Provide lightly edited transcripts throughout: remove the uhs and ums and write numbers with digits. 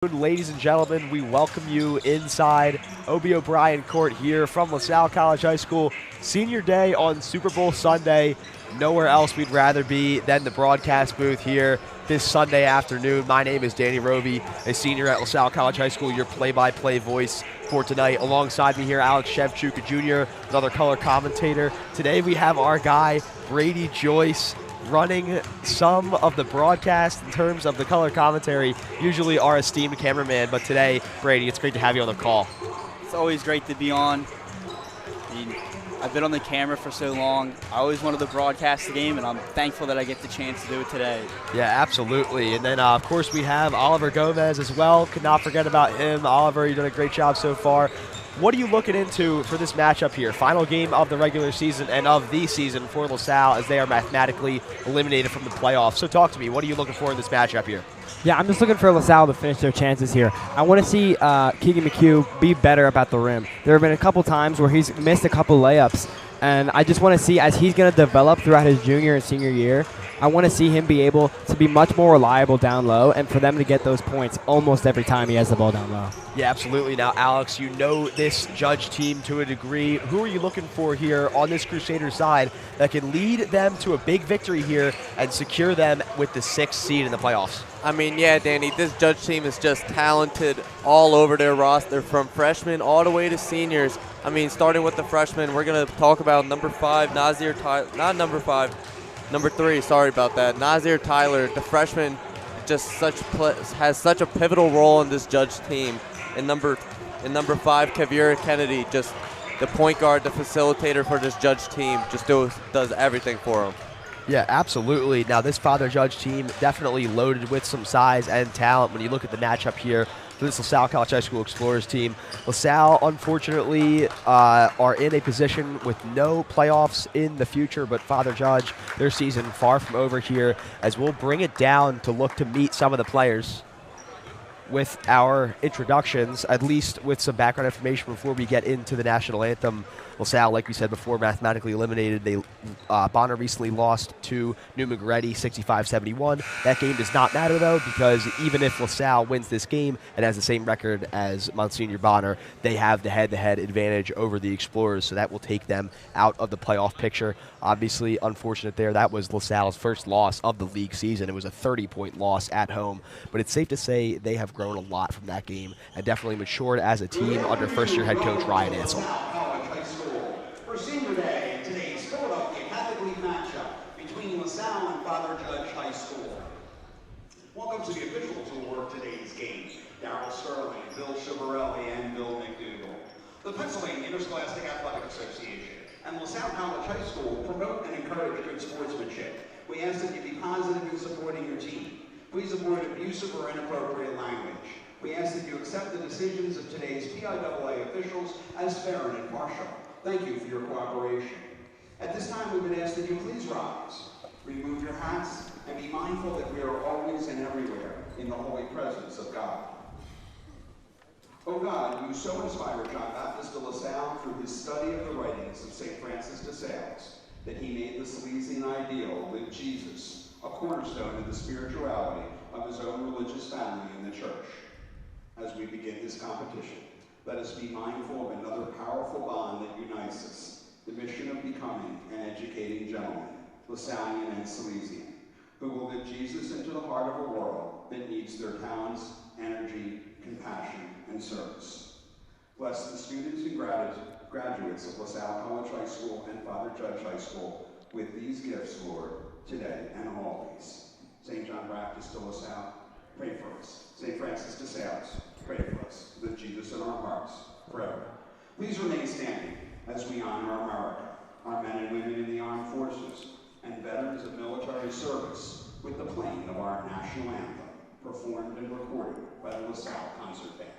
Ladies and gentlemen, we welcome you inside O.B. O'Brien Court here from LaSalle College High School. Senior day on Super Bowl Sunday. Nowhere else we'd rather be than the broadcast booth here this Sunday afternoon. My name is Danny Roby, a senior at LaSalle College High School, your play-by-play voice for tonight. Alongside me here, Alex Shevchuka Jr., another color commentator. Today we have our guy, Brady Joyce, running some of the broadcast in terms of the color commentary, usually our esteemed cameraman, but today, Brady, it's great to have you on the call. It's always great to be on. I've been on the camera for so long. I always wanted to broadcast the game, and I'm thankful that I get the chance to do it today. Yeah, absolutely. And then, of course, we have Oliver Gomez as well. Could not forget about him. Oliver, you've done a great job so far. What are you looking into for this matchup here? Final game of the regular season and of the season for LaSalle as they are mathematically eliminated from the playoffs. So talk to me. What are you looking for in this matchup here? Yeah, I'm just looking for LaSalle to finish their chances here. I want to see Keegan McHugh be better about the rim. There have been a couple times where he's missed a couple layups, and I just want to see, as he's going to develop throughout his junior and senior year, I want to see him be able to be much more reliable down low and for them to get those points almost every time he has the ball down low. Yeah, absolutely. Now, Alex, you know this Judge team to a degree. Who are you looking for here on this Crusader side that can lead them to a big victory here and secure them with the 6th seed in the playoffs? I mean, yeah, Danny, this Judge team is just talented all over their roster, from freshmen all the way to seniors. I mean, starting with the freshmen, we're going to talk about number 5, Nazir Tyler, not number 5, number 3, sorry about that. Nazir Tyler, the freshman, just has such a pivotal role in this Judge team. And number 5, Kavira Kennedy, just the point guard, the facilitator for this Judge team, just does everything for them. Yeah, absolutely. Now, this Father Judge team definitely loaded with some size and talent when you look at the matchup here for this LaSalle College High School Explorers team. LaSalle, unfortunately, are in a position with no playoffs in the future, but Father Judge, their season far from over here, as we'll bring it down to look to meet some of the players with our introductions, at least with some background information before we get into the national anthem. LaSalle, like we said before, mathematically eliminated. Bonner recently lost to New McGrady 65-71. That game does not matter, though, because even if LaSalle wins this game and has the same record as Monsignor Bonner, they have the head-to-head advantage over the Explorers, so that will take them out of the playoff picture. Obviously, unfortunate there. That was LaSalle's first loss of the league season. It was a 30-point loss at home, but it's safe to say they have grown a lot from that game and definitely matured as a team under first-year head coach Ryan Ansell. For Senior Day in today's Philadelphia Catholic League matchup between LaSalle and Father Judge High School. Welcome to the officials who will work today's game: Darryl Sterling, Bill Chivarelli, and Bill McDougall. The Pennsylvania Interscholastic Athletic Association and LaSalle College High School promote and encourage good sportsmanship. We ask that you be positive in supporting your team. Please avoid abusive or inappropriate language. We ask that you accept the decisions of today's PIAA officials as fair and impartial. Thank you for your cooperation. At this time, we would ask that you please rise, remove your hats, and be mindful that we are always and everywhere in the holy presence of God. O God, you so inspired John Baptist de LaSalle through his study of the writings of St. Francis de Sales, that he made the Salesian ideal with Jesus a cornerstone of the spirituality of his own religious family in the church. As we begin this competition, let us be mindful of another powerful bond that unites us, the mission of becoming an educating gentleman, LaSallian and Salesian, who will live Jesus into the heart of a world that needs their talents, energy, compassion, and service. Bless the students and graduates of LaSalle College High School and Father Judge High School with these gifts, Lord, today and always. St. John Baptist de LaSalle, pray for us. St. Francis de Sales, pray for us. Live Jesus in our hearts forever. Please remain standing as we honor America, our men and women in the armed forces, and veterans of military service with the playing of our national anthem, performed and recorded by the LaSalle Concert Band.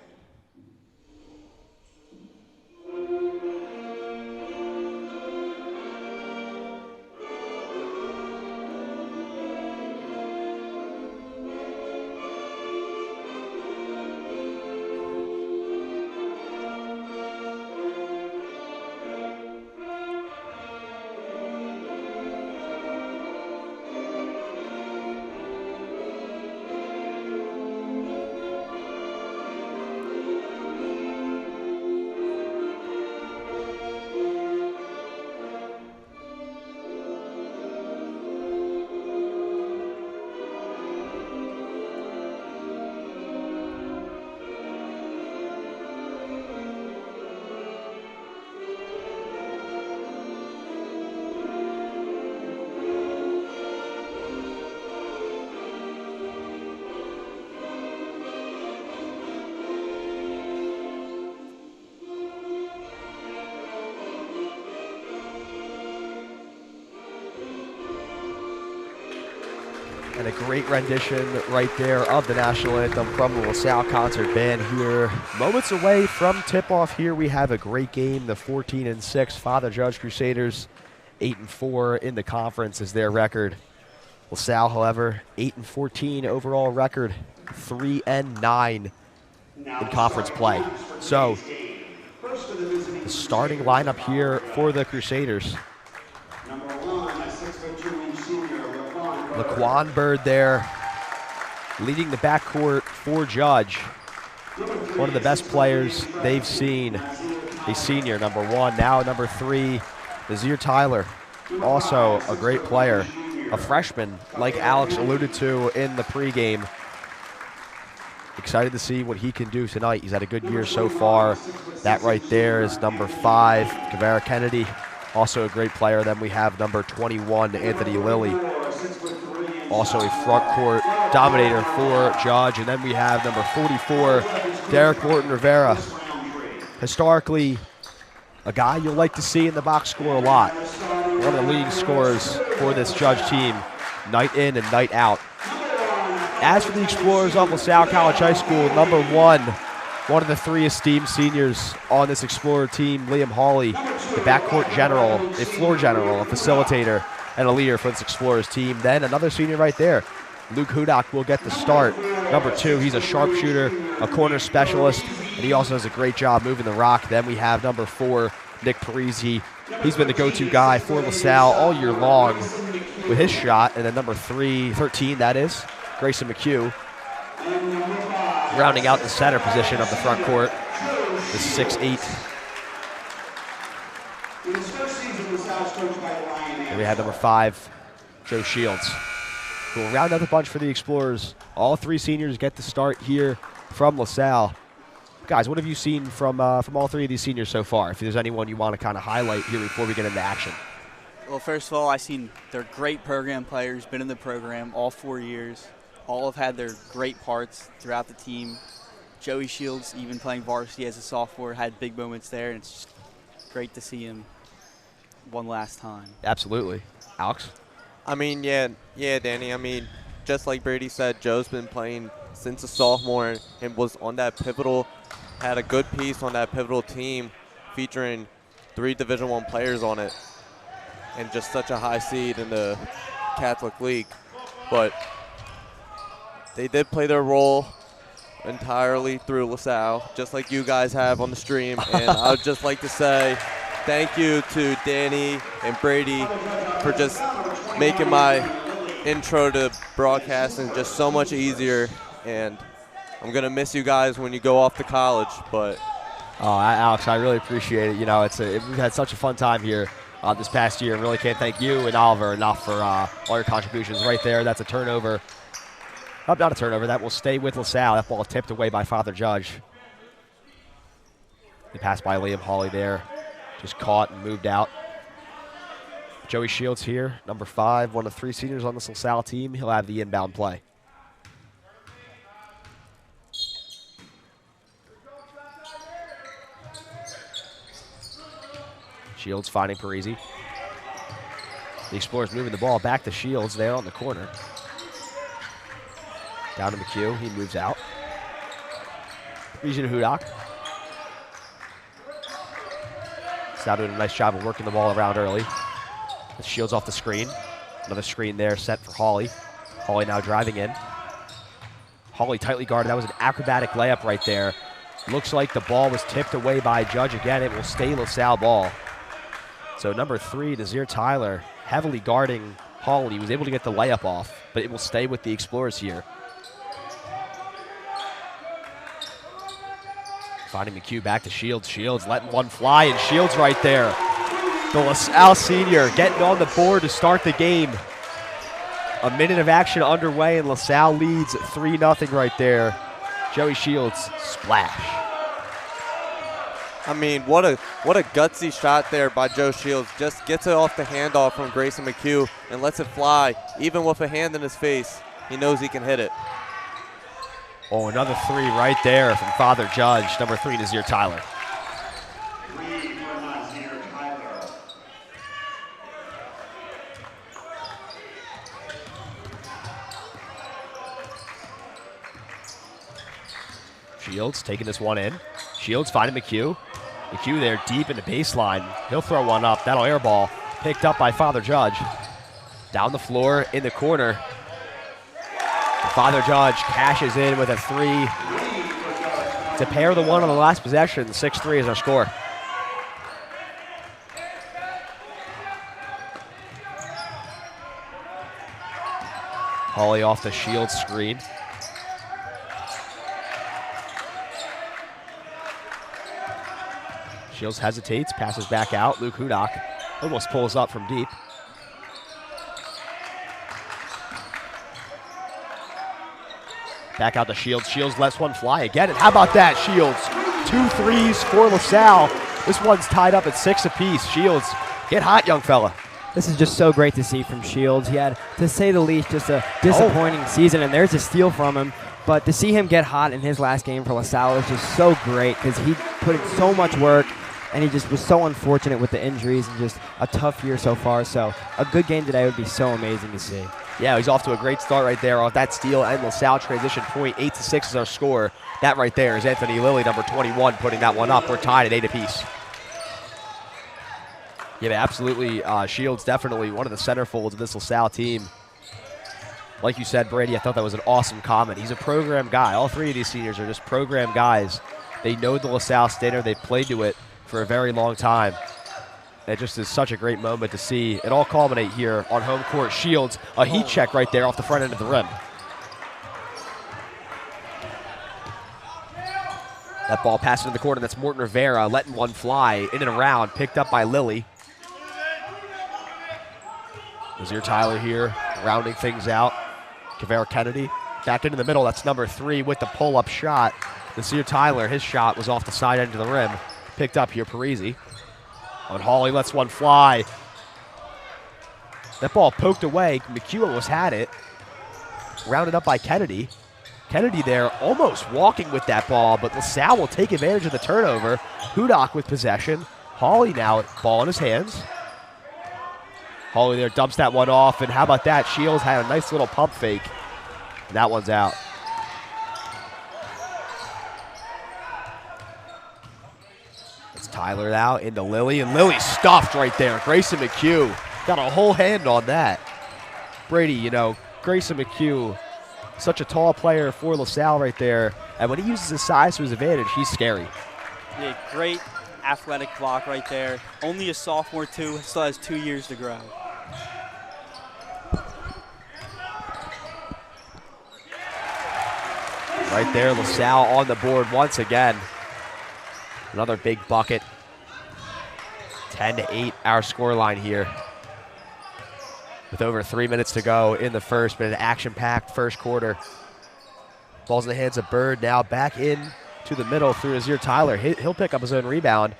And a great rendition right there of the national anthem from the LaSalle Concert Band here. Moments away from tip-off here, we have a great game. The 14-6 Father Judge Crusaders, 8-4 in the conference is their record. LaSalle, however, 8-14 overall record, 3-9 in conference play. So, the starting lineup here for the Crusaders. Laquan Bird there, leading the backcourt for Judge. One of the best players they've seen. A senior, number 1. Now number 3, Nazir Tyler, also a great player. A freshman, like Alex alluded to in the pregame. Excited to see what he can do tonight. He's had a good year so far. That right there is number 5, Kavara Kennedy, also a great player. Then we have number 21, Anthony Lilly, also a front court dominator for Judge. And then we have number 44, Derek Morton Rivera. Historically, a guy you'll like to see in the box score a lot. One of the leading scorers for this Judge team, night in and night out. As for the Explorers of LaSalle College High School, number 1, one of the 3 esteemed seniors on this Explorer team, Liam Hawley, the backcourt general, a floor general, a facilitator, and a leader for this Explorers team. Then another senior right there, Luke Hudak, will get the start. Number 2, he's a sharpshooter, a corner specialist, and he also does a great job moving the rock. Then we have number 4, Nick Parisi. He's been the go-to guy for LaSalle all year long with his shot. And then number 13, that is, Grayson McHugh, rounding out the center position of the front court, the 6'8". And we have number 5, Joe Shields, who will round out the bunch for the Explorers. All 3 seniors get the start here from LaSalle. Guys, what have you seen from all 3 of these seniors so far? If there's anyone you want to kind of highlight here before we get into action. Well, first of all, I've seen they're great program players, been in the program all 4 years. All have had their great parts throughout the team. Joey Shields, even playing varsity as a sophomore, had big moments there, and it's just great to see him one last time. Absolutely. Alex? I mean, yeah, Danny. I mean, just like Brady said, Joe's been playing since a sophomore and was on that pivotal, had a good piece on that pivotal team featuring 3 Division I players on it and just such a high seed in the Catholic League. But they did play their role entirely through LaSalle, just like you guys have on the stream. And I would just like to say thank you to Danny and Brady for just making my intro to broadcasting just so much easier. And I'm going to miss you guys when you go off to college. But Alex, I really appreciate it. You know, we've had such a fun time here this past year. I really can't thank you and Oliver enough for all your contributions right there. That's a turnover. Not a turnover. That will stay with LaSalle. That ball tipped away by Father Judge. He passed by Liam Hawley there. Just caught and moved out. Joey Shields here, number 5, one of 3 seniors on this LaSalle team. He'll have the inbound play. Shields finding Parisi. The Explorers moving the ball back to Shields there on the corner. Down to McHugh, he moves out. Parisi to Hudak. Now doing a nice job of working the ball around early. Shields off the screen. Another screen there set for Hawley. Hawley now driving in. Hawley tightly guarded. That was an acrobatic layup right there. Looks like the ball was tipped away by Judge again. It will stay LaSalle ball. So number 3, Nazir Tyler, heavily guarding Hawley. He was able to get the layup off, but it will stay with the Explorers here. Finding McHugh back to Shields. Shields letting one fly, and Shields right there. The LaSalle senior getting on the board to start the game. A minute of action underway, and LaSalle leads 3-0 right there. Joey Shields, splash. I mean, what a gutsy shot there by Joe Shields. Just gets it off the handoff from Grayson McHugh and lets it fly. Even with a hand in his face, he knows he can hit it. Oh, another 3 right there from Father Judge. Number 3, Nazir Tyler. Shields taking this one in. Shields finding McHugh. McHugh there deep in the baseline. He'll throw one up. That'll airball. Picked up by Father Judge. Down the floor in the corner. Father Judge cashes in with a 3 to pair the one on the last possession. 6-3 is our score. Hawley off the Shields screen. Shields hesitates, passes back out. Luke Hudak almost pulls up from deep. Back out to Shields. Shields lets one fly again. And how about that, Shields? 2 threes for LaSalle. This one's tied up at 6 apiece. Shields, get hot, young fella. This is just so great to see from Shields. He had, to say the least, just a disappointing season, and there's a steal from him. But to see him get hot in his last game for LaSalle is just so great because he put in so much work, and he just was so unfortunate with the injuries and just a tough year so far. So a good game today would be so amazing to see. Yeah, he's off to a great start right there off that steal and LaSalle transition point. 8-6 is our score. That right there is Anthony Lilly, number 21, putting that one up. We're tied at 8 apiece. Yeah, absolutely. Shields definitely one of the centerfolds of this LaSalle team. Like you said, Brady, I thought that was an awesome comment. He's a program guy. All 3 of these seniors are just program guys. They know the LaSalle standard. They've played to it for a very long time. It just is such a great moment to see it all culminate here on home court. Shields, a heat check right there off the front end of the rim. That ball passing in the corner. That's Morton Rivera letting one fly in and around. Picked up by Lilly. Nazir Tyler here rounding things out. Kavera Kennedy back into the middle. That's number 3 with the pull-up shot. Nazir Tyler, his shot was off the side end of the rim. Picked up here, Parisi. On Hawley lets one fly. That ball poked away. McHugh almost had it. Rounded up by Kennedy. Kennedy there almost walking with that ball, but LaSalle will take advantage of the turnover. Hudak with possession. Hawley now, ball in his hands. Hawley there dumps that one off, and how about that? Shields had a nice little pump fake. And that one's out. Tyler now into Lilly, and Lilly stuffed right there. Grayson McHugh got a whole hand on that. Brady, you know, Grayson McHugh, such a tall player for LaSalle right there, and when he uses his size to his advantage, he's scary. Yeah, great athletic block right there. Only a sophomore too, still has 2 years to grow. Right there, LaSalle on the board once again. Another big bucket. 10-8 our scoreline here. With over 3 minutes to go in the first, but an action-packed first quarter. Ball's in the hands of Bird now back in to the middle through Azir Tyler. He'll pick up his own rebound.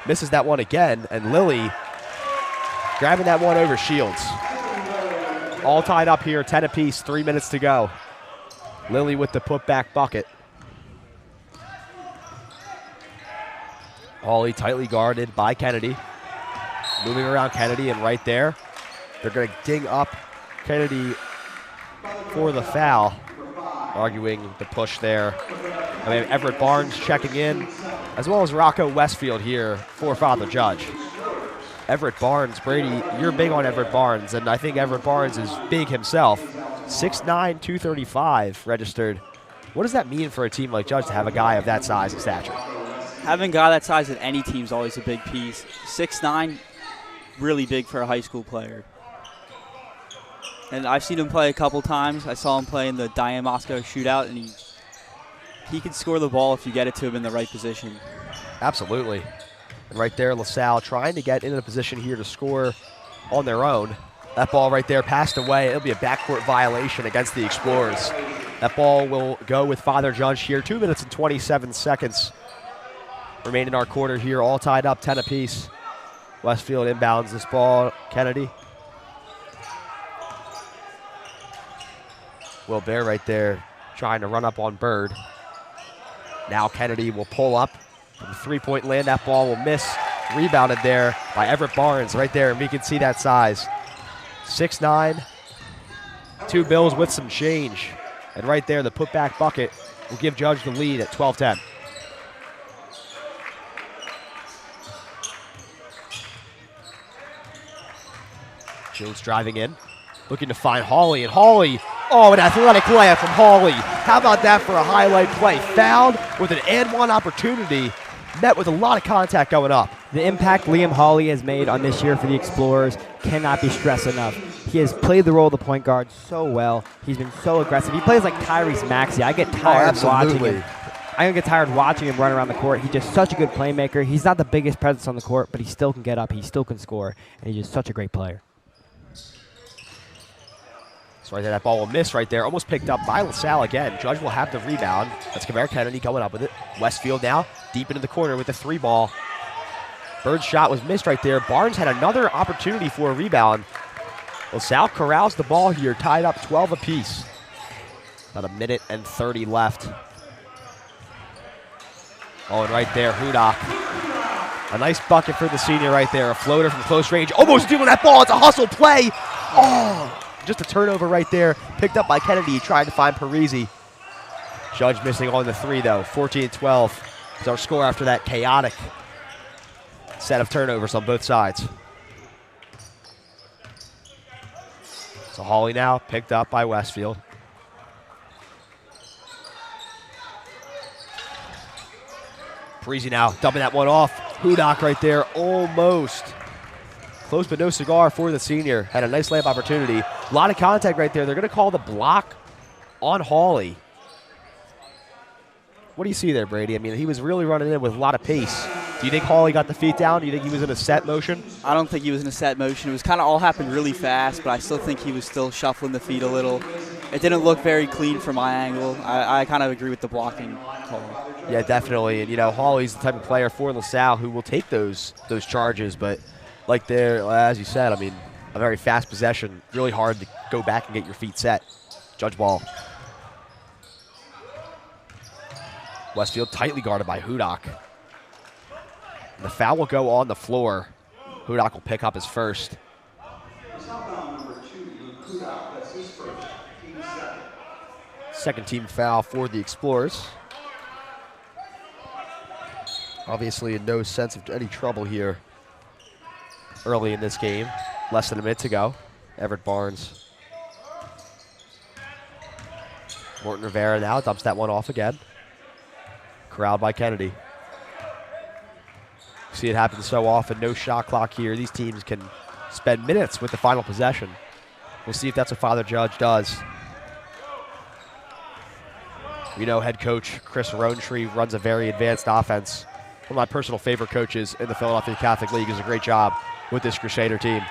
Misses that one again, and Lilly grabbing that one over Shields. All tied up here, 10 apiece, 3 minutes to go. Lilly with the putback bucket. Hawley tightly guarded by Kennedy. Moving around Kennedy, and right there, they're going to ding up Kennedy for the foul. Arguing the push there. I mean, Everett Barnes checking in, as well as Rocco Westfield here for Father Judge. Everett Barnes, Brady, you're big on Everett Barnes, and I think Everett Barnes is big himself. 6'9", 235 registered. What does that mean for a team like Judge to have a guy of that size and stature? Having a guy that size at any team is always a big piece. 6'9", really big for a high school player. And I've seen him play a couple times. I saw him play in the Diane Moscow shootout, and he can score the ball if you get it to him in the right position. Absolutely. And right there, LaSalle trying to get into a position here to score on their own. That ball right there passed away. It'll be a backcourt violation against the Explorers. That ball will go with Father Judge here. 2 minutes and 27 seconds remain in our quarter here, all tied up, 10 apiece. Westfield inbounds this ball. Kennedy. Will Bear right there trying to run up on Bird. Now Kennedy will pull up from the three-point land. That ball will miss. Rebounded there by Everett Barnes right there, and we can see that size. 6'9", 2 bills with some change. And right there, the putback bucket will give Judge the lead at 12-10. Jones driving in, looking to find Hawley, and Hawley, oh, an athletic layup from Hawley. How about that for a highlight play? Fouled with an and-one opportunity, met with a lot of contact going up. The impact Liam Hawley has made on this year for the Explorers cannot be stressed enough. He has played the role of the point guard so well. He's been so aggressive. He plays like Tyrese Maxey. I get tired watching him. I get tired watching him run around the court. He's just such a good playmaker. He's not the biggest presence on the court, but he still can get up. He still can score, and he's just such a great player. So right there, that ball will miss right there. Almost picked up by LaSalle again. Judge will have the rebound. That's Kamara Kennedy going up with it. Westfield now deep into the corner with the 3 ball. Bird's shot was missed right there. Barnes had another opportunity for a rebound. LaSalle corrals the ball here, tied up 12 apiece. About 1:30 left. Oh, and right there, Hudak. A nice bucket for the senior right there. A floater from close range. Almost stealing that ball. It's a hustle play. Oh, just a turnover right there. Picked up by Kennedy, trying to find Parisi. Judge missing on the 3, though. 14-12 is our score after that chaotic set of turnovers on both sides. So Hawley now picked up by Westfield. Parisi now dumping that one off. Hudak right there, almost. Close but no cigar for the senior. Had a nice layup opportunity. A lot of contact right there. They're going to call the block on Hawley. What do you see there, Brady? I mean, he was really running in with a lot of pace. Do you think Hawley got the feet down? Do you think he was in a set motion? I don't think he was in a set motion. It was kind of all happened really fast, but I still think he was still shuffling the feet a little. It didn't look very clean from my angle. I kind of agree with the blocking call. Yeah, definitely. And, you know, Hawley's the type of player for LaSalle who will take those charges. But like there, as you said, I mean, a very fast possession. Really hard to go back and get your feet set. Judge ball. Westfield tightly guarded by Hudak. The foul will go on the floor. Hudak will pick up his first. Second team foul for the Explorers. Obviously in no sense of any trouble here early in this game. Less than a minute to go. Everett Barnes. Morton Rivera now dumps that one off again. Corralled by Kennedy. See it happen so often. No shot clock here. These teams can spend minutes with the final possession. We'll see if that's what Father Judge does. We know head coach Chris Rowntree runs a very advanced offense. One of my personal favorite coaches in the Philadelphia Catholic League. Does a great job with this Crusader team.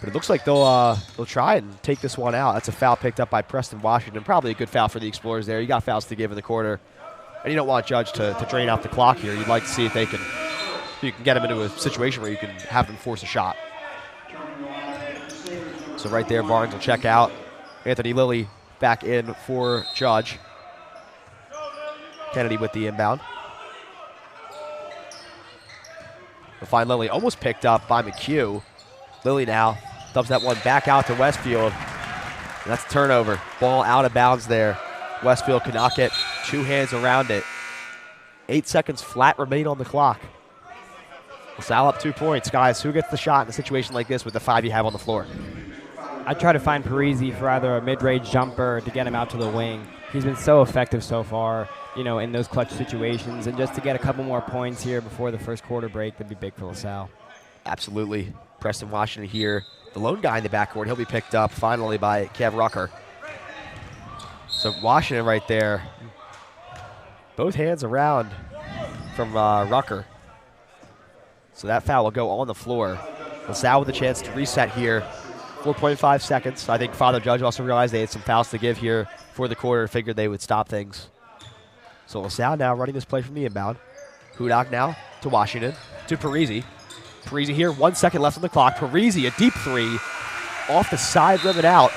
But it looks like they'll try and take this one out. That's a foul picked up by Preston Washington. Probably a good foul for the Explorers there. You got fouls to give in the quarter. And you don't want Judge to drain out the clock here. You'd like to see if you can get them into a situation where you can have them force a shot. So right there, Barnes will check out. Anthony Lilly back in for Judge. Kennedy with the inbound. We'll find Lilly almost picked up by McHugh. Lilly now dubs that one back out to Westfield. And that's a turnover. Ball out of bounds there. Westfield cannot get 2 hands around it. 8 seconds flat remain on the clock. LaSalle up 2 points. Guys, who gets the shot in a situation like this with the 5 you have on the floor? I try to find Parisi for either a mid-range jumper to get him out to the wing. He's been so effective so far, you know, in those clutch situations. And just to get a couple more points here before the first quarter break, that'd be big for LaSalle. Absolutely. Preston Washington here. The lone guy in the backcourt. He'll be picked up finally by Kev Rucker. So Washington right there. Both hands around from Rucker. So that foul will go on the floor. LaSalle with a chance to reset here. 4.5 seconds. I think Father Judge also realized they had some fouls to give here for the quarter. Figured they would stop things. So LaSalle now running this play from the inbound. Hudak now to Washington. To Parisi. Parisi here, 1 second left on the clock. Parisi, a deep 3 off the side, rim and out.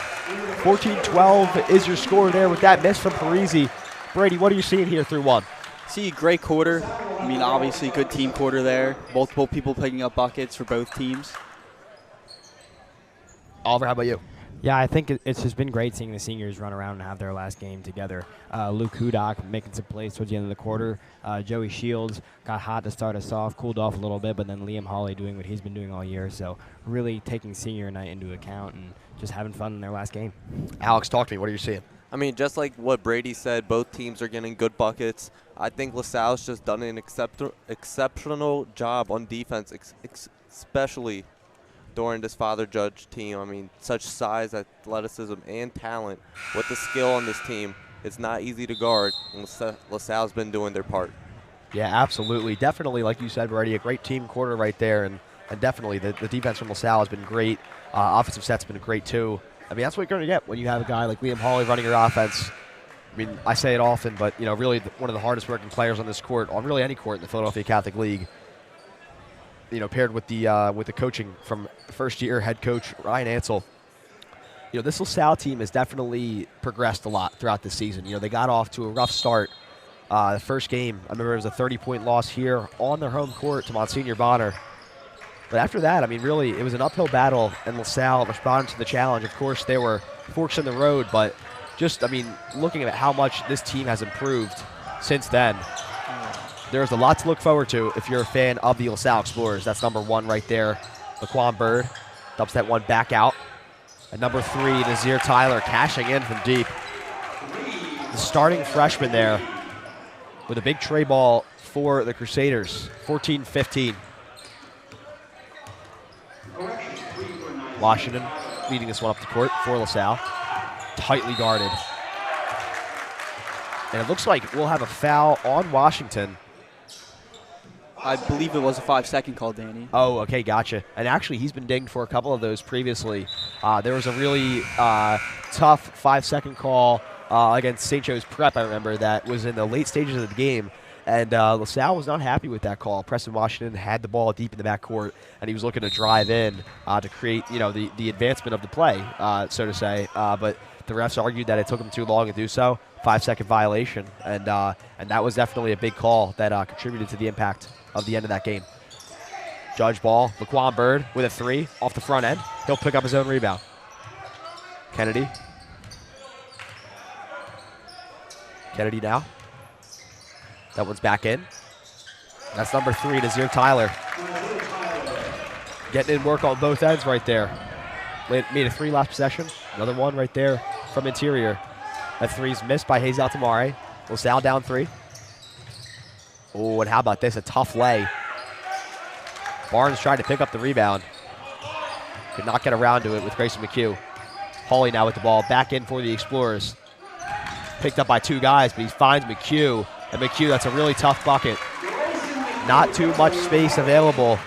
14-12 is your score there with that miss from Parisi. Brady, what are you seeing here through 1? See a great quarter. I mean, obviously good team quarter there. Multiple people picking up buckets for both teams. Oliver, how about you? Yeah, I think it's just been great seeing the seniors run around and have their last game together. Luke Hudak making some plays towards the end of the quarter. Joey Shields got hot to start us off, cooled off a little bit, but then Liam Hawley doing what he's been doing all year. So really taking senior night into account and just having fun in their last game. Alex, talk to me. What are you seeing? I mean, just like what Brady said, both teams are getting good buckets. I think LaSalle's just done an exceptional job on defense, especially during this Father Judge team. I mean, such size, athleticism, and talent. With the skill on this team, it's not easy to guard, and LaSalle's been doing their part. Yeah, absolutely. Definitely, like you said, Brady, a great team quarter right there, and definitely the defense from LaSalle has been great. Offensive set's been great, too. I mean, that's what you're going to get when you have a guy like Liam Hawley running your offense. I mean, I say it often, but, you know, really one of the hardest working players on this court, on really any court in the Philadelphia Catholic League. You know, paired with the coaching from first-year head coach Ryan Ansel. You know, this LaSalle team has definitely progressed a lot throughout the season. You know, they got off to a rough start. The first game, I remember it was a 30-point loss here on their home court to Monsignor Bonner. But after that, I mean, really, it was an uphill battle, and LaSalle responded to the challenge. Of course, there were forks in the road, but just, I mean, looking at how much this team has improved since then, there's a lot to look forward to if you're a fan of the LaSalle Explorers. That's number 1 right there, Laquan Bird. Dumps that one back out. At number 3, Nazir Tyler cashing in from deep. The starting freshman there with a big tray ball for the Crusaders, 14-15. Washington leading this one up the court for LaSalle. Tightly guarded. And it looks like we'll have a foul on Washington. I believe it was a 5-second call, Danny. Oh, okay, gotcha. And actually, he's been dinged for a couple of those previously. There was a really tough 5-second call against St. Joe's Prep, I remember, that was in the late stages of the game. And LaSalle was not happy with that call. Preston Washington had the ball deep in the backcourt, and he was looking to drive in to create, you know, the advancement of the play, so to say. But the refs argued that it took him too long to do so. 5-second violation, and that was definitely a big call that contributed to the impact of the end of that game. Judge ball, Laquan Bird with a 3 off the front end. He'll pick up his own rebound. Kennedy now. That one's back in. That's number 3, Nazir Tyler. Getting in work on both ends right there. Made a 3 last possession. Another one right there from interior. That 3's missed by Hayes Altamare. LaSalle down 3. Oh, and how about this? A tough lay. Barnes tried to pick up the rebound. Could not get around to it with Grayson McHugh. Hawley now with the ball. Back in for the Explorers. Picked up by 2 guys, but he finds McHugh. And McHugh, that's a really tough bucket. Not too much space available,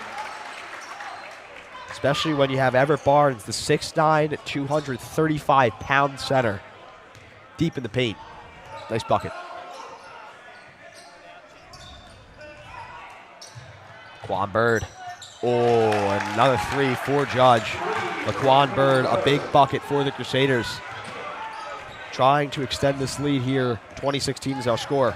especially when you have Everett Barnes, the 6'9", 235-pound center, deep in the paint. Nice bucket. Laquan Bird. Oh, another 3 for Judge. Laquan Bird, a big bucket for the Crusaders. Trying to extend this lead here. 2016 is our score.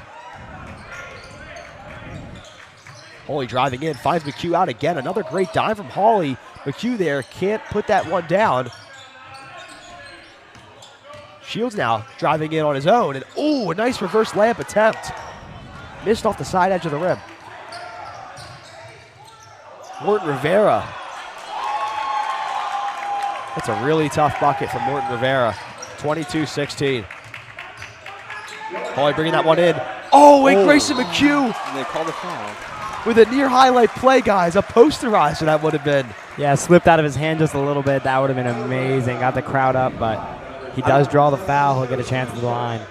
Hawley driving in, finds McHugh out again. Another great dive from Hawley. McHugh there can't put that one down. Shields now driving in on his own. And oh, a nice reverse layup attempt. Missed off the side edge of the rim. Morton Rivera. That's a really tough bucket from Morton Rivera. 22-16. Hawley bringing that one in. Oh, and Grayson McHugh. And they call the foul. With a near highlight play, guys. A posterizer that would have been. Yeah, slipped out of his hand just a little bit. That would have been amazing. Got the crowd up, but he does draw the foul. He'll get a chance at the line.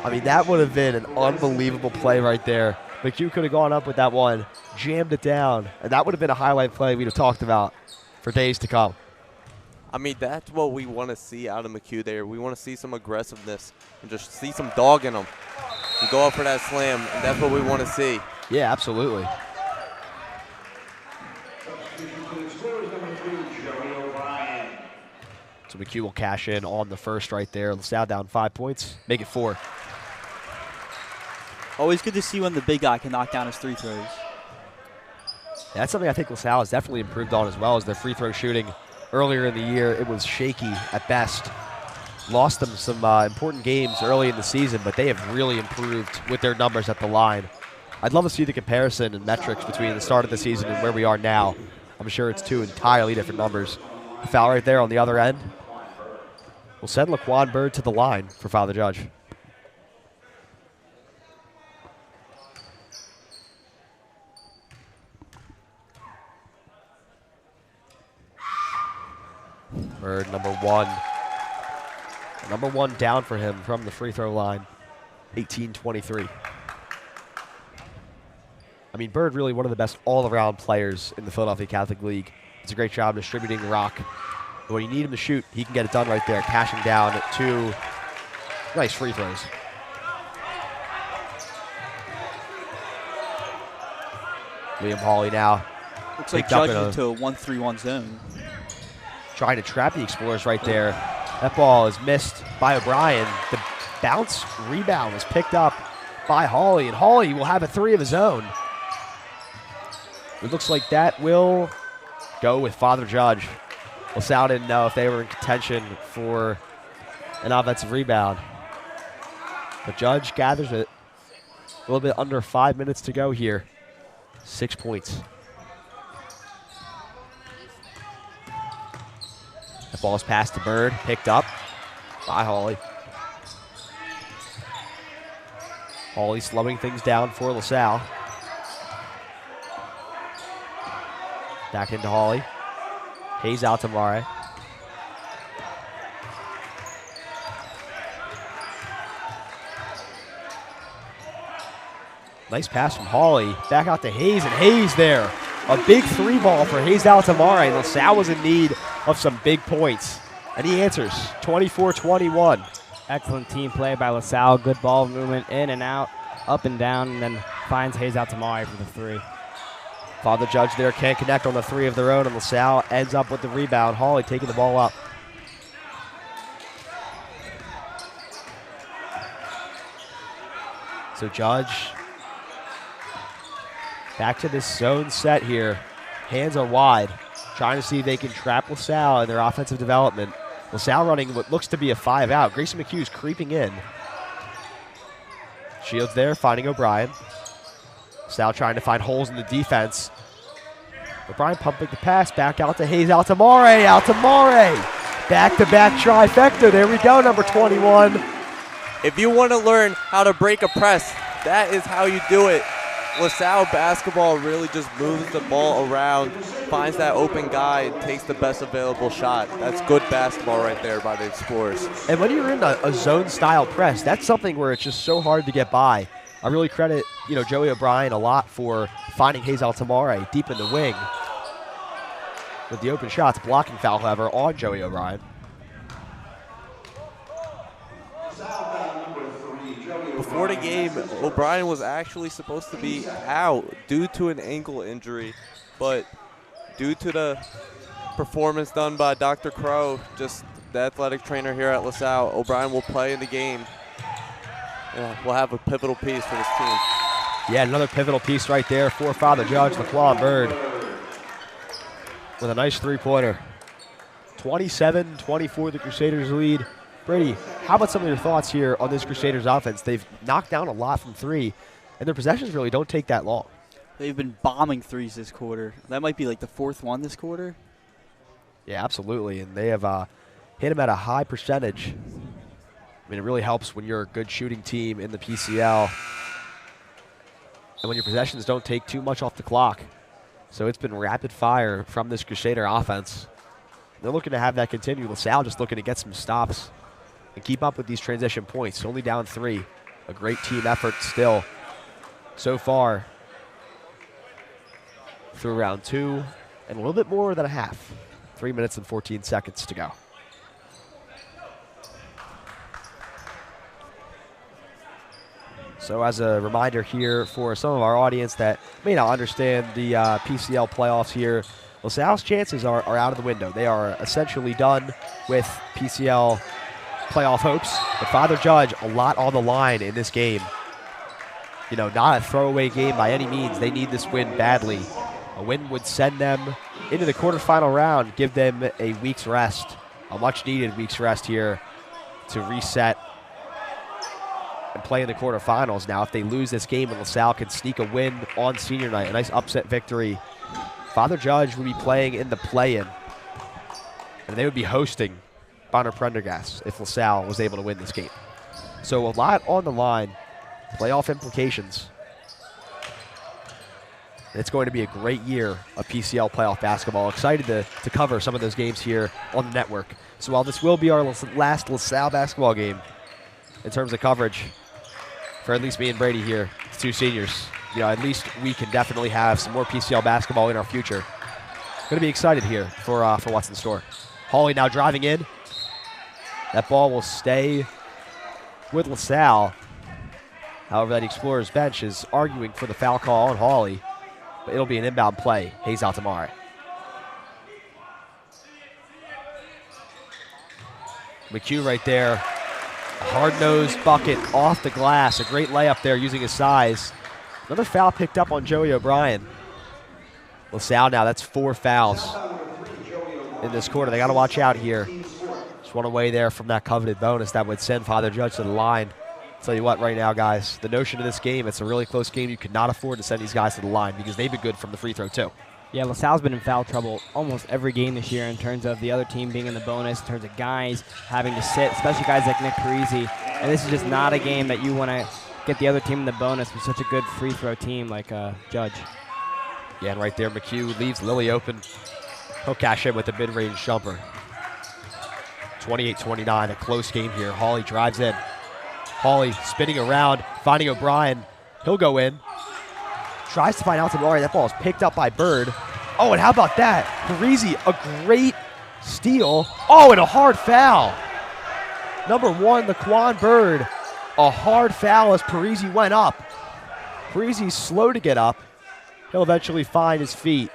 I mean, that would have been an unbelievable play right there. McHugh could have gone up with that one, jammed it down, and that would have been a highlight play we'd have talked about for days to come. I mean, that's what we want to see out of McHugh there. We want to see some aggressiveness and just see some dog in him. And go up for that slam, and that's what we want to see. Yeah, absolutely. So McHugh will cash in on the first right there. LaSalle down 5 points. Make it 4. Always good to see when the big guy can knock down his 3 throws. That's something I think LaSalle has definitely improved on as well, is their free throw shooting. earlier in the year, it was shaky at best. Lost them some important games early in the season, but they have really improved with their numbers at the line. I'd love to see the comparison and metrics between the start of the season and where we are now. I'm sure it's two entirely different numbers. A foul right there on the other end will send Laquan Bird to the line for Father Judge. Bird, number one. Number one down for him from the free throw line. 18-23. I mean, Bird really one of the best all-around players in the Philadelphia Catholic League. Does a great job distributing the rock. But when you need him to shoot, he can get it done right there, cashing down at 2 nice free throws. Liam Hawley now. Looks like Judge into a 1-3-1 zone. Trying to trap the Explorers right there. That ball is missed by O'Brien. The bounce rebound was picked up by Hawley, and Hawley will have a 3 of his own. It looks like that will go with Father Judge. LaSalle didn't know if they were in contention for an offensive rebound. But Judge gathers it. A little bit under 5 minutes to go here. 6 points. The ball's passed to Bird, picked up by Hawley. Hawley slowing things down for LaSalle. Back into Hawley. Hayes out to Mare. Nice pass from Hawley. Back out to Hayes, and Hayes there. A big 3 ball for Hayes Altamare. LaSalle was in need of some big points, and he answers 24-21. Excellent team play by LaSalle. Good ball movement in and out, up and down, and then finds Hayes Altamare for the 3. Father Judge there can't connect on the 3 of their own, and LaSalle ends up with the rebound. Hawley taking the ball up. So Judge back to this zone set here. Hands are wide, trying to see if they can trap LaSalle in their offensive development. LaSalle running what looks to be a 5 out. Grayson McHugh's creeping in. Shields there, finding O'Brien. LaSalle trying to find holes in the defense. O'Brien pumping the pass back out to Hayes Altamare. Altamare! Back-to-back trifecta. There we go, number 21. If you want to learn how to break a press, that is how you do it. LaSalle basketball really just moves the ball around, finds that open guy, and takes the best available shot. That's good basketball right there by the Explorers. And when you're in a zone-style press, that's something where it's just so hard to get by. I really credit, Joey O'Brien a lot for finding Hayes Altamare deep in the wing with the open shots. Blocking foul, however, on Joey O'Brien. Before the game, O'Brien was actually supposed to be out due to an ankle injury, but due to the performance done by Dr. Crow, just the athletic trainer here at LaSalle, O'Brien will play in the game. We'll have a pivotal piece for this team. Yeah, another pivotal piece right there for Father Judge, Laquan Bird, with a nice 3-pointer. 27-24, the Crusaders lead. Brady, how about some of your thoughts here on this Crusaders offense? They've knocked down a lot from 3, and their possessions really don't take that long. They've been bombing 3s this quarter. That might be like the 4th one this quarter. Yeah, absolutely, and they have hit them at a high percentage. I mean, it really helps when you're a good shooting team in the PCL and when your possessions don't take too much off the clock. So it's been rapid fire from this Crusader offense. They're looking to have that continue. LaSalle just looking to get some stops and keep up with these transition points. Only down 3. A great team effort still so far through round 2 and a little bit more than a half. 3 minutes and 14 seconds to go. So as a reminder here for some of our audience that may not understand the PCL playoffs here, LaSalle's chances are out of the window. They are essentially done with PCL playoff hopes. But Father Judge, a lot on the line in this game. Not a throwaway game by any means. They need this win badly. A win would send them into the quarterfinal round, give them a week's rest, a much-needed week's rest here to reset and play in the quarterfinals. Now, if they lose this game and LaSalle can sneak a win on senior night, a nice upset victory, Father Judge would be playing in the play-in, and they would be hosting Bonner Prendergast if LaSalle was able to win this game. So a lot on the line, playoff implications. It's going to be a great year of PCL playoff basketball. Excited to cover some of those games here on the network. So while this will be our last LaSalle basketball game in terms of coverage, for at least me and Brady here, it's two seniors, at least we can definitely have some more PCL basketball in our future. Going to be excited here for what's in store. Hawley now driving in. That ball will stay with LaSalle. However, that Explorers bench is arguing for the foul call on Hawley. But it'll be an inbound play. Hayes Altamare. McHugh right there. A hard-nosed bucket off the glass. A great layup there using his size. Another foul picked up on Joey O'Brien. LaSalle now, that's 4 fouls in this quarter. They got to watch out here. Just one away there from that coveted bonus that would send Father Judge to the line. I'll tell you what, right now, guys, the notion of this game, it's a really close game. You cannot afford to send these guys to the line because they've been good from the free throw, too. Yeah, LaSalle's been in foul trouble almost every game this year in terms of the other team being in the bonus, in terms of guys having to sit, especially guys like Nick Parisi. And this is just not a game that you want to get the other team in the bonus with such a good free throw team like Judge. Yeah, and right there, McHugh leaves Lilly open. He'll cash in with a mid-range jumper. 28-29, a close game here. Hawley drives in. Hawley spinning around, finding O'Brien. He'll go in. Tries to find Altamare. That ball is picked up by Bird. Oh, and how about that? Parisi, a great steal. Oh, and a hard foul. Number 1, Laquan Bird. A hard foul as Parisi went up. Parisi's slow to get up. He'll eventually find his feet.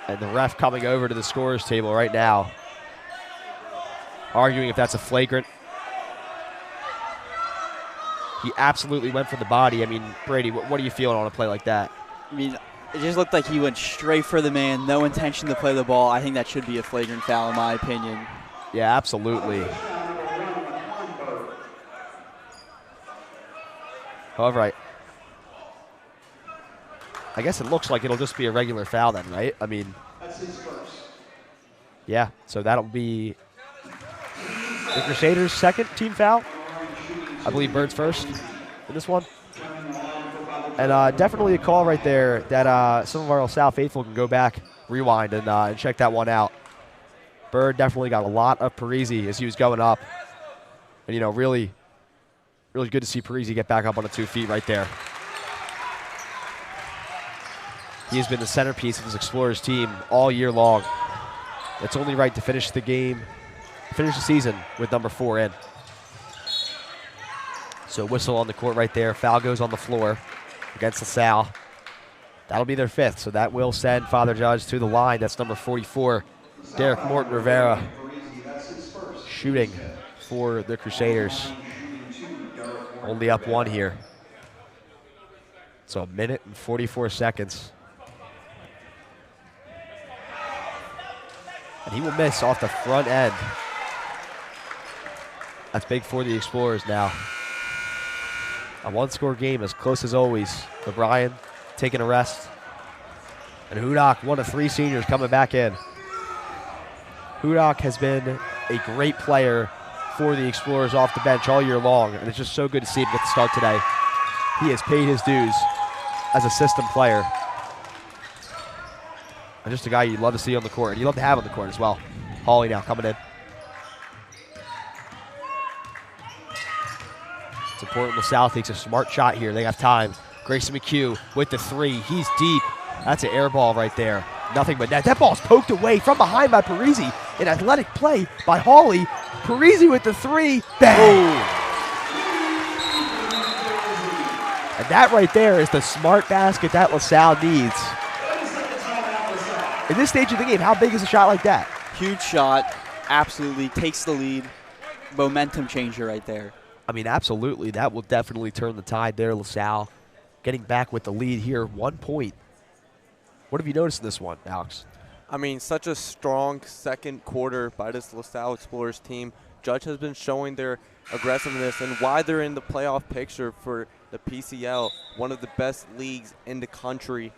And the ref coming over to the scorer's table right now, arguing if that's a flagrant. He absolutely went for the body. I mean, Brady, what are you feeling on a play like that? I mean, it just looked like he went straight for the man, no intention to play the ball. I think that should be a flagrant foul in my opinion. Yeah, absolutely. However, I guess it looks like it'll just be a regular foul then, right? I mean, yeah, so that'll be the Crusaders' second team foul. I believe Bird's first in this one. And definitely a call right there that some of our LaSalle faithful can go back, rewind, and check that one out. Bird definitely got a lot of Parisi as he was going up. And, really, really good to see Parisi get back up on the 2 feet right there. He has been the centerpiece of his Explorers team all year long. It's only right to finish the game, finish the season with number 4 in. So whistle on the court right there. Foul goes on the floor against LaSalle. That'll be their 5th, so that will send Father Judge to the line. That's number 44, Derek Morton Rivera, shooting for the Crusaders. Only up 1 here. So 1 minute and 44 seconds. And he will miss off the front end. That's big for the Explorers now. A 1-score game, as close as always. O'Brien taking a rest. And Hudak, one of 3 seniors, coming back in. Hudak has been a great player for the Explorers off the bench all year long, and it's just so good to see him get the start today. He has paid his dues as a system player. And just a guy you'd love to see on the court, and you'd love to have on the court as well. Hawley now coming in. It's important LaSalle takes a smart shot here. They have time. Grayson McHugh with the 3. He's deep. That's an air ball right there. Nothing but net. That ball's poked away from behind by Parisi. An athletic play by Hawley. Parisi with the 3. Bang! And that right there is the smart basket that LaSalle needs. In this stage of the game, how big is a shot like that? Huge shot. Absolutely takes the lead. Momentum changer right there. I mean, absolutely. That will definitely turn the tide there. LaSalle getting back with the lead here. 1 point What have you noticed in this one, Alex? I mean, such a strong second quarter by this LaSalle Explorers team. Judge has been showing their aggressiveness and why they're in the playoff picture for the PCL, one of the best leagues in the country.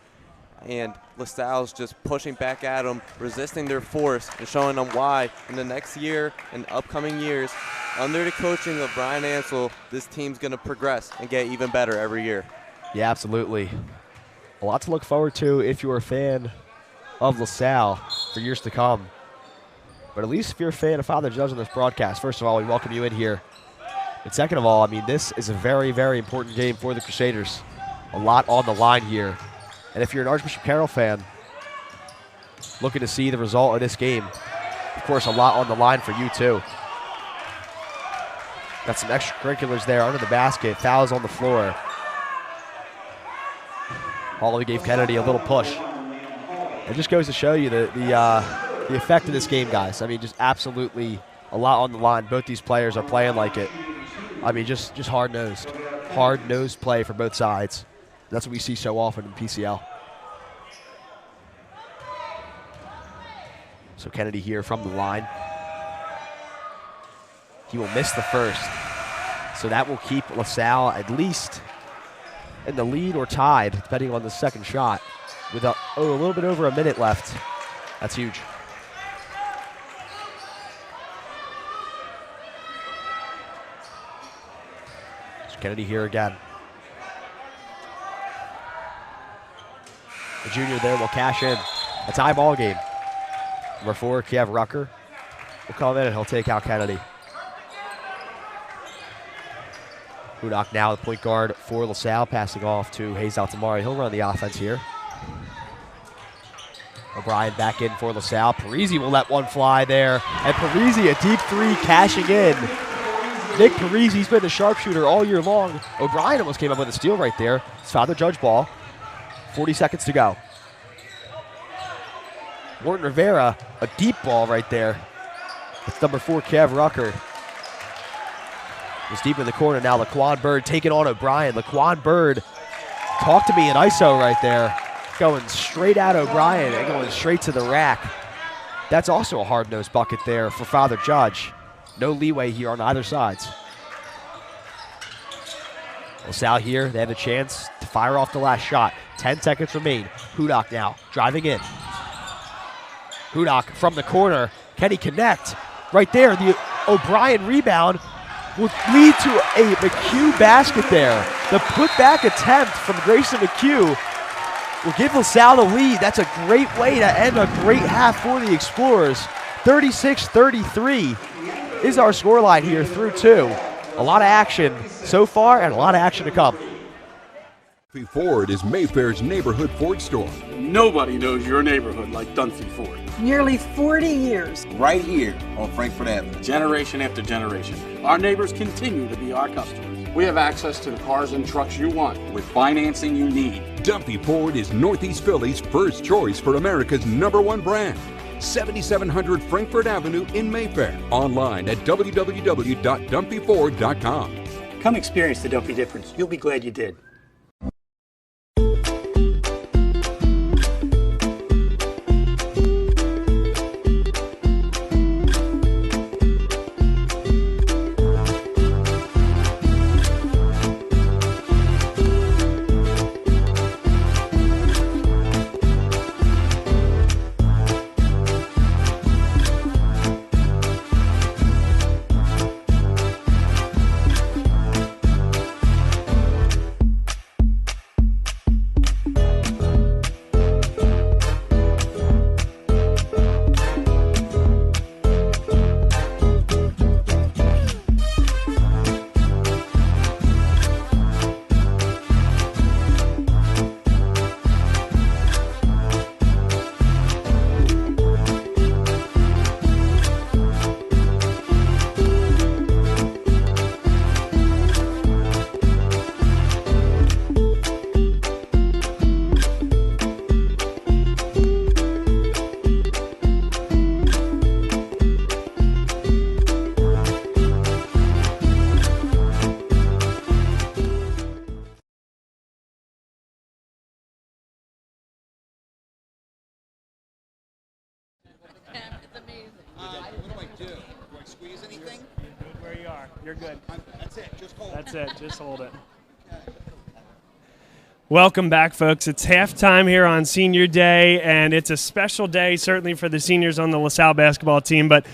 And LaSalle's just pushing back at them, resisting their force, and showing them why in the next year and upcoming years, under the coaching of Brian Ansel, this team's going to progress and get even better every year. Yeah, absolutely. A lot to look forward to if you're a fan of LaSalle for years to come. But at least if you're a fan of Father Judge on this broadcast, first of all, we welcome you in here. And second of all, I mean, this is a very, very important game for the Crusaders. A lot on the line here. And if you're an Archbishop Carroll fan looking to see the result of this game, of course, a lot on the line for you too. Got some extracurriculars there under the basket, fouls on the floor. Hawley gave Kennedy a little push. It just goes to show you the effect of this game, guys. I mean, just absolutely a lot on the line. Both these players are playing like it. I mean, just hard-nosed. Hard-nosed play for both sides. That's what we see so often in PCL. So Kennedy here from the line. He will miss the first. So that will keep LaSalle at least in the lead or tied, depending on the second shot, with a little bit over a minute left. That's huge. So Kennedy here again. The junior there will cash in. A tie ball game. Number 4, Kev Rucker will come in and he'll take out Kennedy. Hudak now the point guard for LaSalle, passing off to Hayes Altamari. He'll run the offense here. O'Brien back in for LaSalle. Parisi will let one fly there. And Parisi, a deep three, cashing in. Nick Parisi's been the sharpshooter all year long. O'Brien almost came up with a steal right there. It's Father Judge ball. 40 seconds to go. Morton Rivera, a deep ball right there. It's number 4, Kev Rucker. It's deep in the corner now. Laquan Bird taking on O'Brien. Laquan Bird, talk to me in ISO right there. Going straight at O'Brien and going straight to the rack. That's also a hard-nosed bucket there for Father Judge. No leeway here on either sides. LaSalle here, they have a chance to fire off the last shot. 10 seconds remain. Hudak now driving in. Hudak from the corner. Can he connect? Right there, the O'Brien rebound will lead to a McHugh basket there. The put-back attempt from Grayson McHugh will give LaSalle the lead. That's a great way to end a great half for the Explorers. 36-33 is our scoreline here through 2. A lot of action so far and a lot of action to come. Ford is Mayfair's neighborhood Ford store. Nobody knows your neighborhood like Dunphy Ford. Nearly 40 years. Right here on Frankfurt Avenue. Generation after generation. Our neighbors continue to be our customers. We have access to the cars and trucks you want with financing you need. Dunphy Ford is Northeast Philly's first choice for America's #1 brand. 7700 Frankfurt Avenue in Mayfair. Online at www.dunphyford.com. Come experience the Dunphy difference. You'll be glad you did. do I do? Do I squeeze anything? You're good where you are. You're good. That's it. Just hold. That's it. Just hold it. Welcome back, folks. It's halftime here on Senior Day, and it's a special day, certainly for the seniors on the LaSalle basketball team, but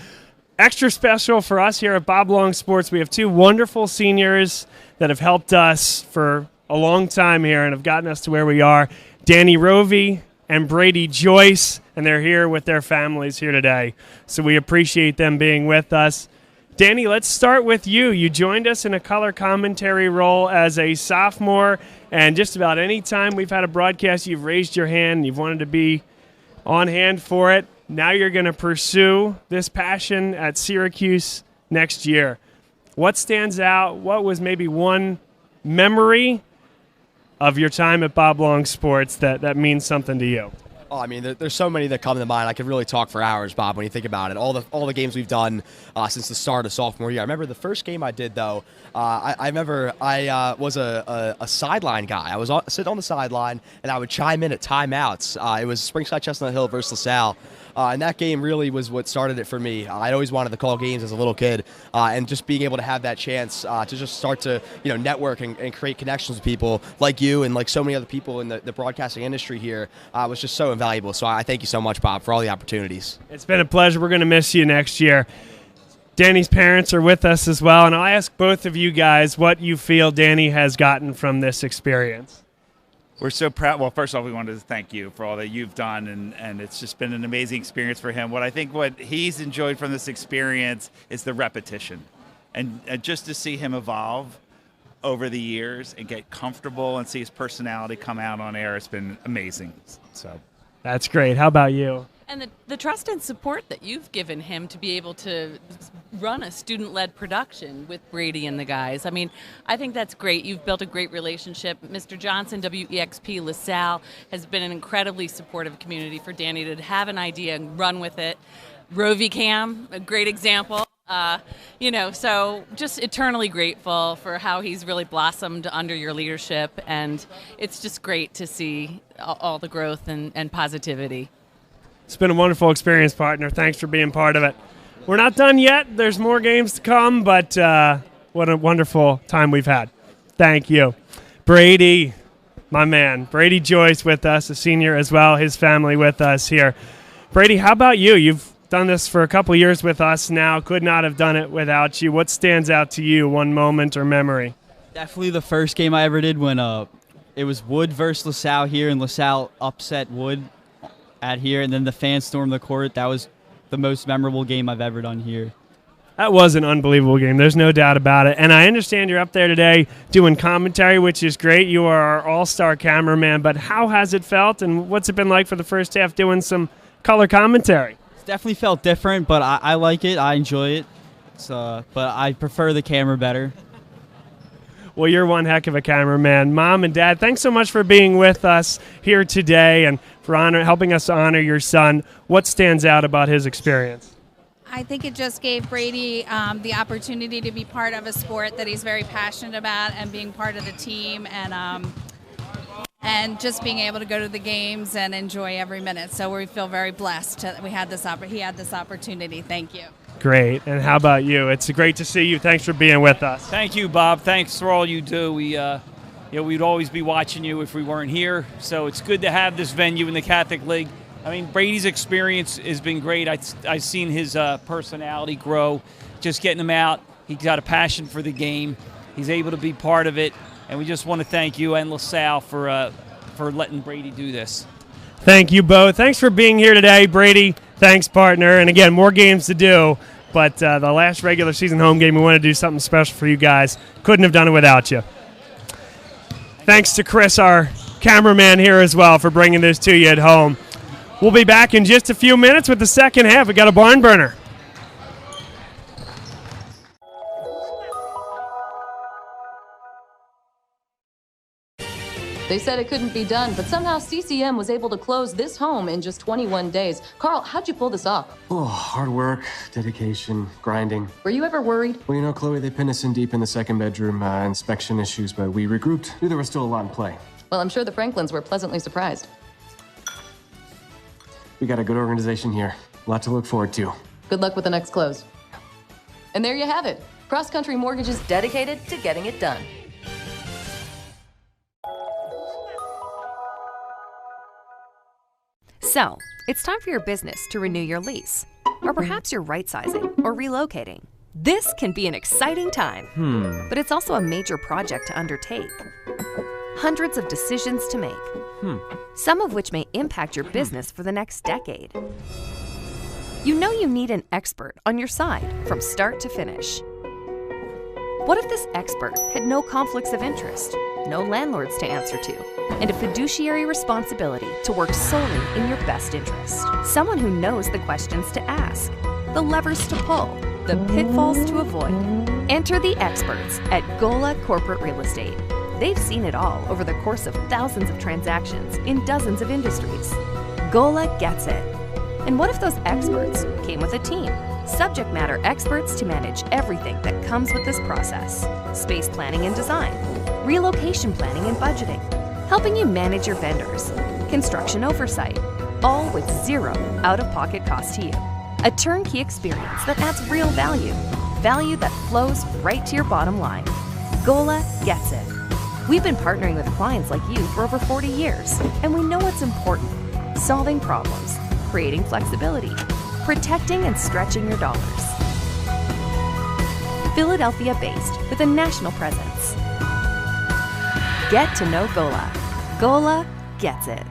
extra special for us here at Bob Long Sports. We have two wonderful seniors that have helped us for a long time here and have gotten us to where we are. Danny Rovey and Brady Joyce, and they're here with their families here today. So we appreciate them being with us. Danny, let's start with you. You joined us in a color commentary role as a sophomore, and just about any time we've had a broadcast, you've raised your hand and you've wanted to be on hand for it. Now you're going to pursue this passion at Syracuse next year. What stands out? What was maybe one memory of your time at Bob Long Sports that means something to you? Oh, I mean, there's so many that come to mind. I could really talk for hours, Bob, when you think about it. All the games we've done since the start of sophomore year. I remember the first game I did, though. I remember I was a sideline guy. I was sitting on the sideline, and I would chime in at timeouts. It was Springside Chestnut Hill versus LaSalle. And that game really was what started it for me. I'd always wanted to call games as a little kid, and just being able to have that chance to just start to network and create connections with people like you and like so many other people in the broadcasting industry here was just so invaluable. So I thank you so much, Bob, for all the opportunities. It's been a pleasure. We're going to miss you next year. Danny's parents are with us as well, and I'll ask both of you guys what you feel Danny has gotten from this experience. We're so proud. Well, first off, we wanted to thank you for all that you've done, and it's just been an amazing experience for him. What he's enjoyed from this experience is the repetition, and just to see him evolve over the years and get comfortable and see his personality come out on air, it's been amazing. So that's great. How about you? And the trust and support that you've given him to be able to run a student-led production with Brady and the guys. I mean, I think that's great. You've built a great relationship. Mr. Johnson, WEXP LaSalle, has been an incredibly supportive community for Danny to have an idea and run with it. Rovey Cam, a great example. So just eternally grateful for how he's really blossomed under your leadership, and it's just great to see all the growth and positivity. It's been a wonderful experience, partner. Thanks for being part of it. We're not done yet. There's more games to come, but what a wonderful time we've had. Thank you. Brady, my man. Brady Joyce with us, a senior as well, his family with us here. Brady, how about you? You've done this for a couple years with us now. Could not have done it without you. What stands out to you, one moment or memory? Definitely the first game I ever did when it was Wood versus LaSalle here, and LaSalle upset Wood at here, and then the fans stormed the court. That was the most memorable game I've ever done here. That was an unbelievable game. There's no doubt about it. And I understand you're up there today doing commentary, which is great. You are our all-star cameraman, but how has it felt, and what's it been like for the first half doing some color commentary? It's definitely felt different, but I like it. I enjoy it. But I prefer the camera better. Well, you're one heck of a cameraman. Mom and Dad, thanks so much for being with us here today and for helping us honor your son. What stands out about his experience? I think it just gave Brady the opportunity to be part of a sport that he's very passionate about and being part of the team and just being able to go to the games and enjoy every minute. So we feel very blessed that he had this opportunity. Thank you. Great. And how about you? It's great to see you. Thanks for being with us. Thank you, Bob. Thanks for all you do. We'd always be watching you if we weren't here. So it's good to have this venue in the Catholic League. I mean, Brady's experience has been great. I've seen his personality grow, just getting him out. He's got a passion for the game. He's able to be part of it. And we just want to thank you and LaSalle for letting Brady do this. Thank you both. Thanks for being here today, Brady. Thanks, partner. And again, more games to do. But the last regular season home game, we want to do something special for you guys. Couldn't have done it without you. Thanks to Chris, our cameraman here as well, for bringing this to you at home. We'll be back in just a few minutes with the second half. We got a barn burner. They said it couldn't be done, but somehow CCM was able to close this home in just 21 days. Carl, how'd you pull this off? Oh, hard work, dedication, grinding. Were you ever worried? Well, Chloe, they pinned us in deep in the second bedroom, inspection issues, but we regrouped. Knew there was still a lot in play. Well, I'm sure the Franklins were pleasantly surprised. We got a good organization here. A lot to look forward to. Good luck with the next close. And there you have it. Cross Country Mortgage is dedicated to getting it done. So, it's time for your business to renew your lease. Or perhaps you're right-sizing or relocating. This can be an exciting time, but it's also a major project to undertake. Hundreds of decisions to make, some of which may impact your business for the next decade. You know you need an expert on your side from start to finish. What if this expert had no conflicts of interest, no landlords to answer to, and a fiduciary responsibility to work solely in your best interest? Someone who knows the questions to ask, the levers to pull, the pitfalls to avoid. Enter the experts at Gola Corporate Real Estate. They've seen it all over the course of thousands of transactions in dozens of industries. Gola gets it. And what if those experts came with a team? Subject matter experts to manage everything that comes with this process. Space planning and design, relocation planning and budgeting, helping you manage your vendors, construction oversight, all with zero out-of-pocket cost to you. A turnkey experience that adds real value, value that flows right to your bottom line. Gola gets it. We've been partnering with clients like you for over 40 years, and we know what's important: solving problems, creating flexibility, protecting and stretching your dollars. Philadelphia-based with a national presence. Get to know Gola. Gola gets it.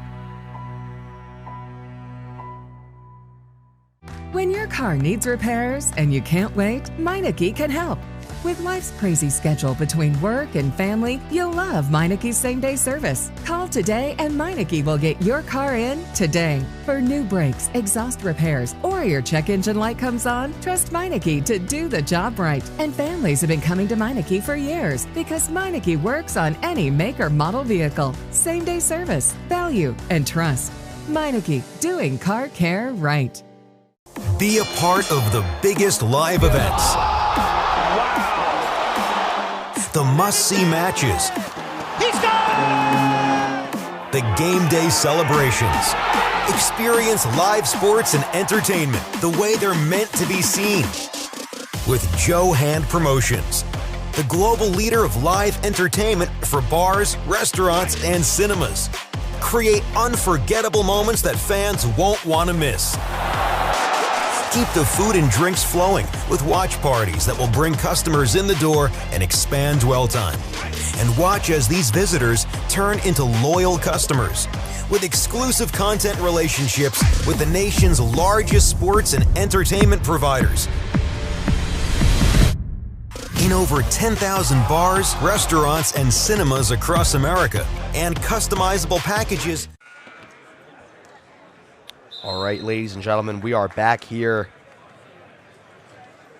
When your car needs repairs and you can't wait, Meineke can help. With life's crazy schedule between work and family, you'll love Meineke's same-day service. Call today and Meineke will get your car in today. For new brakes, exhaust repairs, or your check engine light comes on, trust Meineke to do the job right. And families have been coming to Meineke for years because Meineke works on any make or model vehicle. Same-day service, value, and trust. Meineke, doing car care right. Be a part of the biggest live events. The must-see matches. He's gone! The game day celebrations. Experience live sports and entertainment the way they're meant to be seen. With Joe Hand Promotions, the global leader of live entertainment for bars, restaurants, and cinemas. Create unforgettable moments that fans won't want to miss. Keep the food and drinks flowing with watch parties that will bring customers in the door and expand dwell time. And watch as these visitors turn into loyal customers with exclusive content relationships with the nation's largest sports and entertainment providers. In over 10,000 bars, restaurants, and cinemas across America, and customizable packages. All right, ladies and gentlemen, we are back here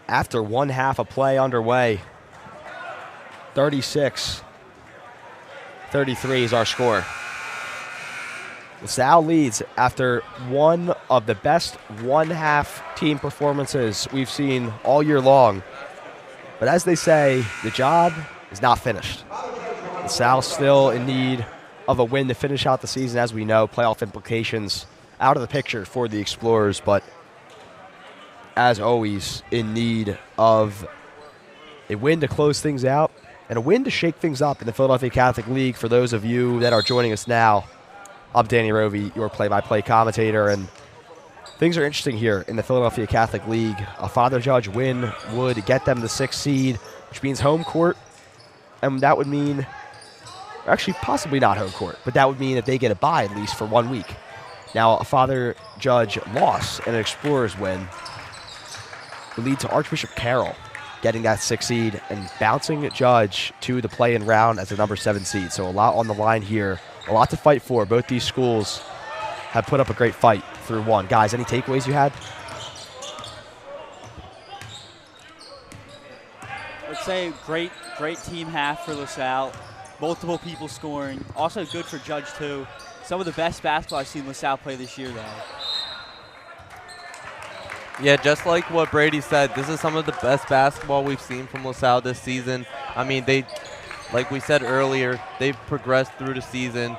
after one half of play underway. 36-33 is our score. Salle leads after one of the best one-half team performances we've seen all year long. But as they say, the job is not finished. Salle's still in need of a win to finish out the season. As we know, playoff implications out of the picture for the Explorers, but as always, in need of a win to close things out and a win to shake things up in the Philadelphia Catholic League. For those of you that are joining us now, I'm Danny Rovey, your play-by-play commentator, and things are interesting here in the Philadelphia Catholic League. A Father Judge win would get them the 6th seed, which means home court, and that would mean, actually possibly not home court, but that would mean that they get a bye at least for 1 week. Now, a Father Judge loss and an Explorers win would lead to Archbishop Carroll getting that 6th seed and bouncing Judge to the play-in round as the number 7 seed. So a lot on the line here, a lot to fight for. Both these schools have put up a great fight through one. Guys, any takeaways you had? I'd say great team half for LaSalle. Multiple people scoring. Also good for Judge, too. Some of the best basketball I've seen LaSalle play this year, though. Yeah, just like what Brady said, this is some of the best basketball we've seen from LaSalle this season. I mean, like we said earlier, they've progressed through the season.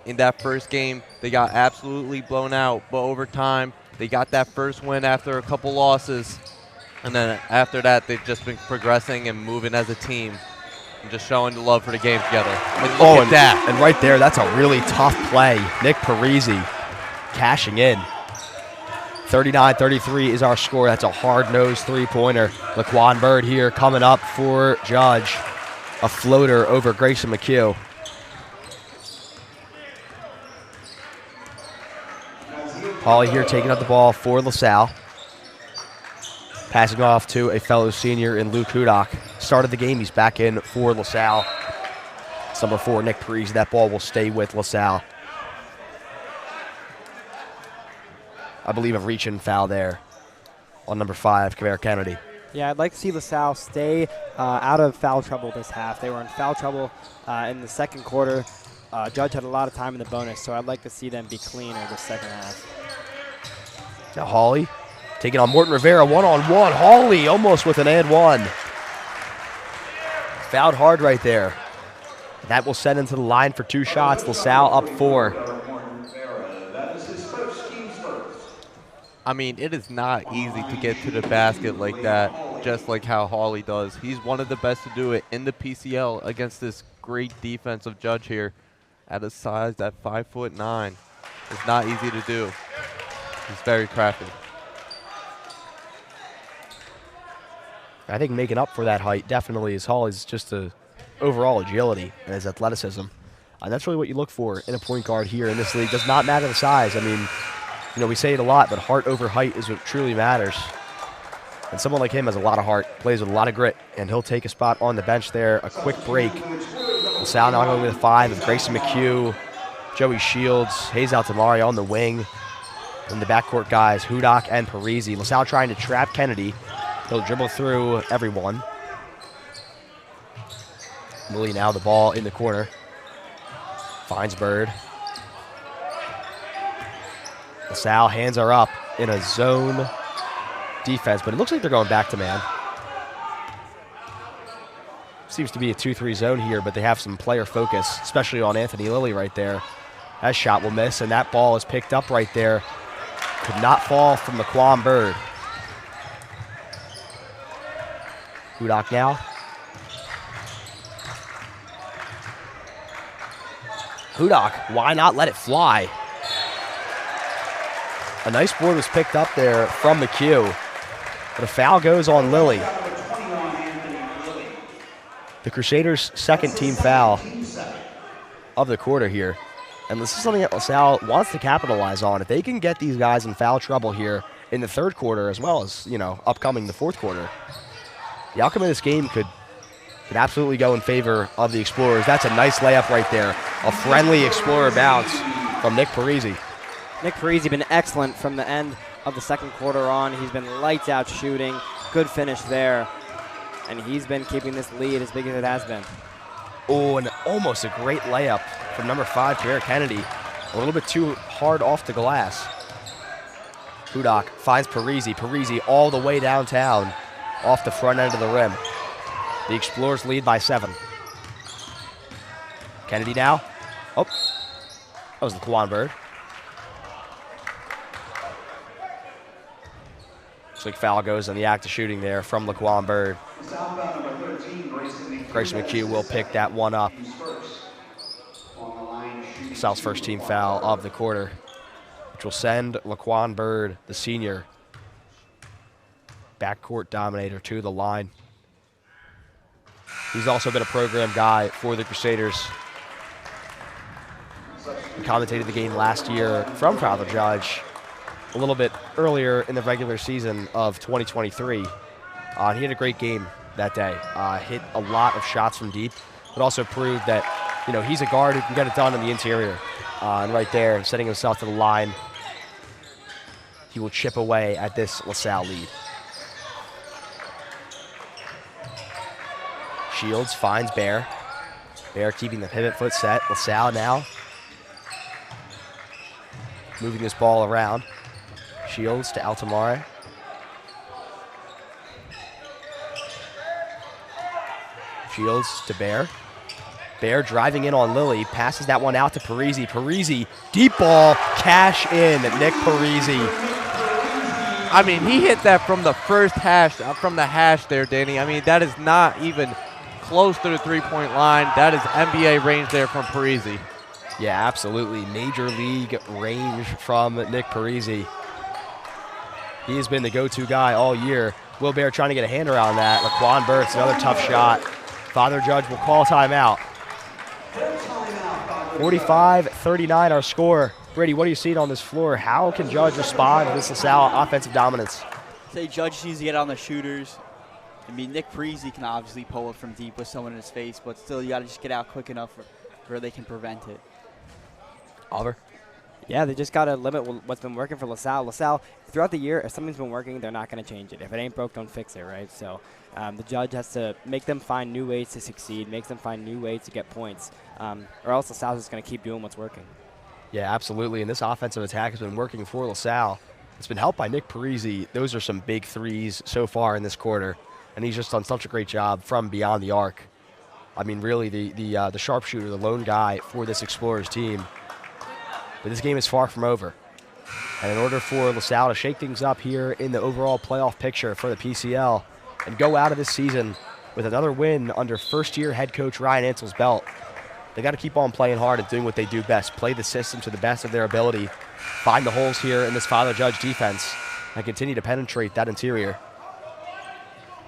In that first game, they got absolutely blown out, but over time, They got that first win after a couple losses, and then after that, they've just been progressing and moving as a team and just showing the love for the game together. And look at that. And right there, that's a really tough play. Nick Parisi cashing in. 39-33 is our score. That's a hard-nosed three-pointer. Laquan Bird here coming up for Judge. A floater over Grayson McHugh. Hawley here taking up the ball for LaSalle. Passing off to a fellow senior in Luke Hudak. Started the game, he's back in for LaSalle. It's number 4, Nick Parisi. That ball will stay with LaSalle. I believe a reach-in foul there on number 5, Kavere Kennedy. Yeah, I'd like to see LaSalle stay out of foul trouble this half. They were in foul trouble in the second quarter. Judge had a lot of time in the bonus, so I'd like to see them be cleaner the second half. Now Hawley taking on Morton Rivera, one-on-one. Hawley almost with an and one. Fouled hard right there. That will send into the line for 2 shots. LaSalle up 4. I mean, it is not easy to get to the basket like that, just like how Hawley does. He's one of the best to do it in the PCL against this great defensive Judge here at a size at 5'9". It's not easy to do. He's very crafty. I think making up for that height definitely is Hawley's just overall agility and his athleticism. And that's really what you look for in a point guard here in this league. Does not matter the size. I mean, you know, we say it a lot, but heart over height is what truly matters. And someone like him has a lot of heart, plays with a lot of grit, and he'll take a spot on the bench there. A quick break. LaSalle now going with 5 of Grayson McHugh, Joey Shields, Hayes Altamari on the wing. And the backcourt guys, Hudak and Parisi. LaSalle trying to trap Kennedy. He'll dribble through everyone. Willie now the ball in the corner. Finds Bird. LaSalle hands are up in a zone defense, but it looks like they're going back to man. Seems to be a 2-3 zone here, but they have some player focus, especially on Anthony Lilly right there. That shot will miss, and that ball is picked up right there. Could not fall from Laquan Bird. Hudak now. Hudak, why not let it fly? A nice board was picked up there from McHugh, but a foul goes on Lilly. The Crusaders' second team foul of the quarter here. And this is something that LaSalle wants to capitalize on. If they can get these guys in foul trouble here in the third quarter as well as, you know, upcoming the fourth quarter, the outcome of this game could absolutely go in favor of the Explorers. That's a nice layup right there. A friendly Explorer bounce from Nick Parisi. Nick Parisi been excellent from the end of the second quarter on. He's been lights out shooting. Good finish there. And he's been keeping this lead as big as it has been. Oh, and almost a great layup from number 5, Kavere Kennedy. A little bit too hard off the glass. Hudak finds Parisi. Parisi all the way downtown off the front end of the rim. The Explorers lead by 7. Kennedy now. Oh, that was Laquan Bird. Looks like foul goes on the act of shooting there from Laquan Bird. Grayson McHugh will pick that one up. South's first team foul of the quarter, which will send Laquan Bird, the senior, backcourt dominator, to the line. He's also been a program guy for the Crusaders. He commentated the game last year from Father Judge a little bit earlier in the regular season of 2023. He had a great game that day. Hit a lot of shots from deep, but also proved that, you know, he's a guard who can get it done in the interior. And right there, setting himself to the line, he will chip away at this LaSalle lead. Shields finds Bear. Bear keeping the pivot foot set. LaSalle now moving this ball around. Shields to Altamare. Shields to Bear. Bear driving in on Lilly. Passes that one out to Parisi. Parisi, deep ball, cash in. Nick Parisi I mean, he hit that from the first hash, from the hash there, Danny. I mean, that is not even close to the three-point line. That is NBA range there from Parisi. Yeah, absolutely. Major league range from Nick Parisi. He has been the go-to guy all year. Will Bear trying to get a hand around that. Laquan Burt's another tough shot. Father Judge will call timeout. 45-39 our score. Brady, what are you seeing on this floor? How can Judge respond to this LaSalle offensive dominance? Say Judge needs to get on the shooters. I mean, Nick Parisi can obviously pull it from deep with someone in his face, but still you got to just get out quick enough where they can prevent it. Oliver? Yeah, they just got to limit what's been working for LaSalle. LaSalle, throughout the year, if something's been working, they're not going to change it. If it ain't broke, don't fix it, right? So the Judge has to make them find new ways to succeed, makes them find new ways to get points, or else LaSalle is going to keep doing what's working. Yeah, absolutely. And this offensive attack has been working for LaSalle. It's been helped by Nick Parisi. Those are some big threes so far in this quarter, and he's just done such a great job from beyond the arc. I mean, really, the sharpshooter, the lone guy for this Explorers team. But this game is far from over. And in order for LaSalle to shake things up here in the overall playoff picture for the PCL and go out of this season with another win under first-year head coach Ryan Ansel's belt, they got to keep on playing hard and doing what they do best, play the system to the best of their ability, find the holes here in this Father Judge defense, and continue to penetrate that interior.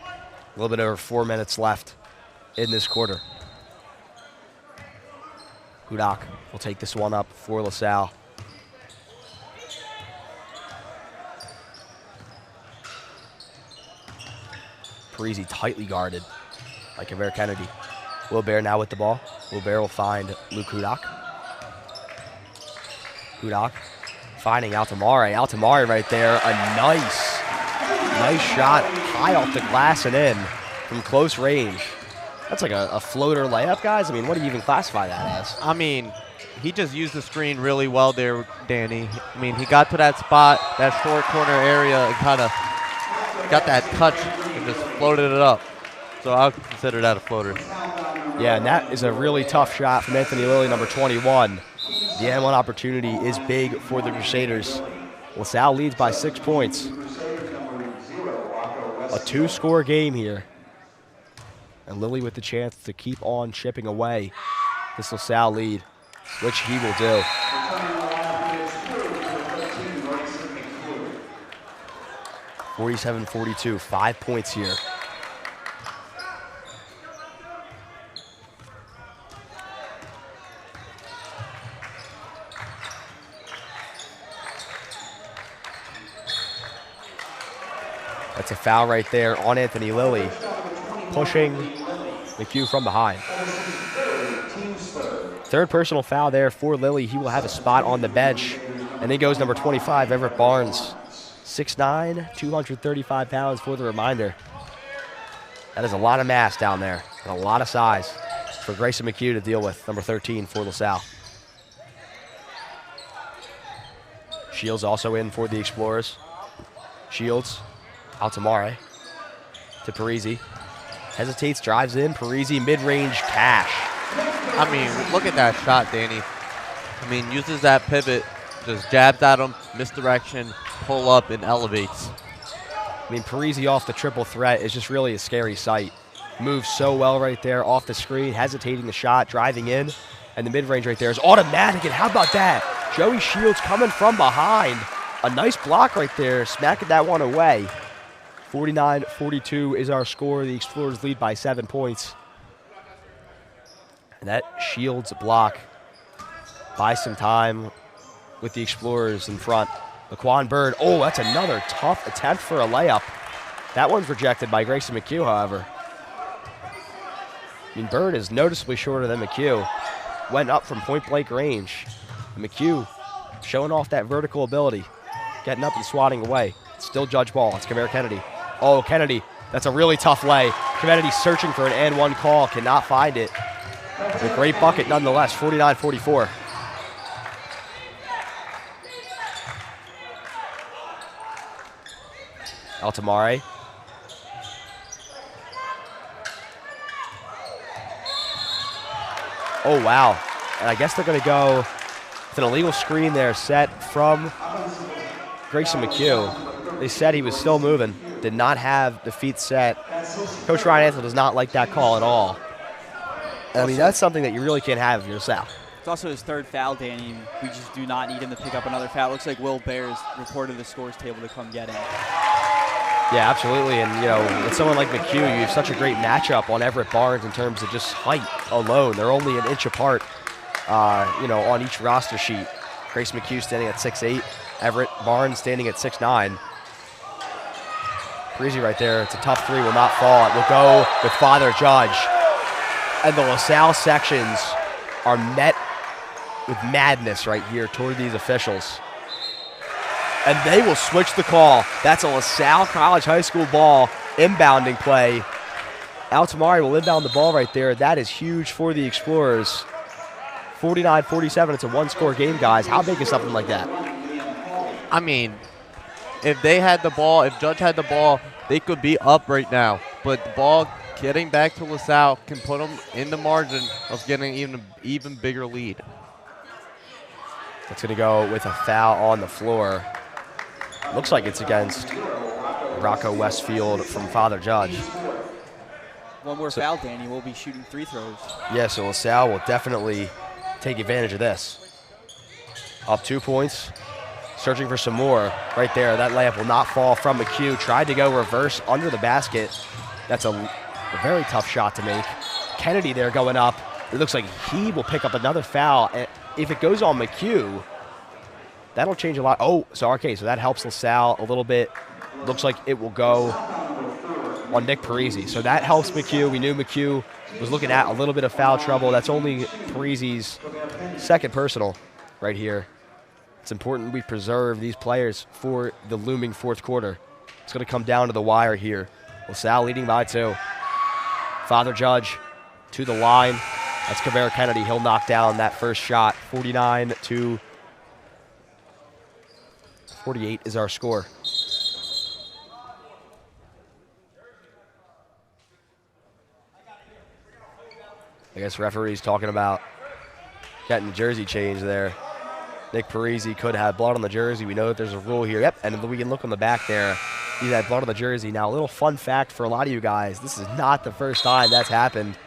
A little bit over 4 minutes left in this quarter. Hudak will take this one up for LaSalle. Parisi tightly guarded by Kaveri Kennedy. Will Bear now with the ball. Will Bear will find Luke Hudak. Hudak finding Altamare. Altamare right there. A nice shot high off the glass and in from close range. That's like a floater layup, guys. I mean, what do you even classify that as? I mean, he just used the screen really well there, Danny. I mean, he got to that spot, that short corner area, and kind of got that touch and just floated it up. So I'll consider that a floater. Yeah, and that is a really tough shot from Anthony Lilly, number 21. The N1 opportunity is big for the Crusaders. LaSalle leads by 6 points. A two-score game here. And Lilly with the chance to keep on chipping away this LaSalle lead, which he will do. (47-42), 5 points here. That's a foul right there on Anthony Lilly, pushing McHugh from behind. Third personal foul there for Lilly. He will have a spot on the bench. And then goes number 25, Everett Barnes. 6'9", 235 pounds for the reminder. That is a lot of mass down there and a lot of size for Grayson McHugh to deal with, number 13 for LaSalle. Shields also in for the Explorers. Shields, Altamare to Parisi. Hesitates, drives in. Parisi, mid-range, cash. I mean, look at that shot, Danny. I mean, uses that pivot, just jabs at him, misdirection, pull up, and elevates. I mean, Parisi off the triple threat is just really a scary sight. Moves so well right there off the screen, hesitating the shot, driving in, and the mid-range right there is automatic, and how about that? Joey Shields coming from behind. A nice block right there, smacking that one away. 49-42 is our score. The Explorers lead by 7 points. And that Shields block buys some time with the Explorers in front. Laquan Bird, oh, that's another tough attempt for a layup. That one's rejected by Grayson McHugh, however. I mean, Bird is noticeably shorter than McHugh. Went up from point-blank range. And McHugh showing off that vertical ability, getting up and swatting away. Still Judge ball. It's Kaveri Kennedy. Oh, Kennedy, that's a really tough lay. Kennedy searching for an and one call, cannot find it. A great bucket nonetheless, 49-44. Altamare. Oh, wow. And I guess they're going to go with an illegal screen there set from Grayson McHugh. They said he was still moving, did not have the feet set. Coach Ryan Ansel does not like that call at all. I mean, that's something that you really can't have if you're Sal. It's also his third foul, Danny. We just do not need him to pick up another foul. It looks like Will Bears reported the scores table to come get him. Yeah, absolutely. And, you know, with someone like McHugh, you have such a great matchup on Everett Barnes in terms of just height alone. They're only an inch apart, you know, on each roster sheet. Grace McHugh standing at 6'8", Everett Barnes standing at 6'9". Parisi right there. It's a tough three. Will not fall. It will go with Father Judge. And the LaSalle sections are met with madness right here toward these officials. And they will switch the call. That's a LaSalle College High School ball, inbounding play. Altamari will inbound the ball right there. That is huge for the Explorers. 49-47, it's a one-score game, guys. How big is something like that? I mean, if they had the ball, if Judge had the ball, they could be up right now. But the ball getting back to LaSalle can put them in the margin of getting even bigger lead. It's going to go with a foul on the floor. Looks like it's against Rocco Westfield from Father Judge. One more foul, Danny. We'll be shooting free throws. Yeah, so LaSalle will definitely take advantage of this. Up 2 points. Searching for some more. Right there, that layup will not fall from McHugh. Tried to go reverse under the basket. That's a very tough shot to make. Kennedy there going up. It looks like he will pick up another foul. And if it goes on McHugh, that'll change a lot. Oh, so okay, so that helps LaSalle a little bit. Looks like it will go on Nick Parisi. So that helps McHugh. We knew McHugh was looking at a little bit of foul trouble. That's only Parisi's second personal right here. It's important we preserve these players for the looming fourth quarter. It's going to come down to the wire here. LaSalle leading by 2. Father Judge to the line. That's Kavera Kennedy. He'll knock down that first shot. 49-48 is our score. I guess referee's talking about getting the jersey change there. Nick Parisi could have blood on the jersey. We know that there's a rule here. Yep, and we can look on the back there. He had blood on the jersey. Now, a little fun fact for a lot of you guys. This is not the first time that's happened.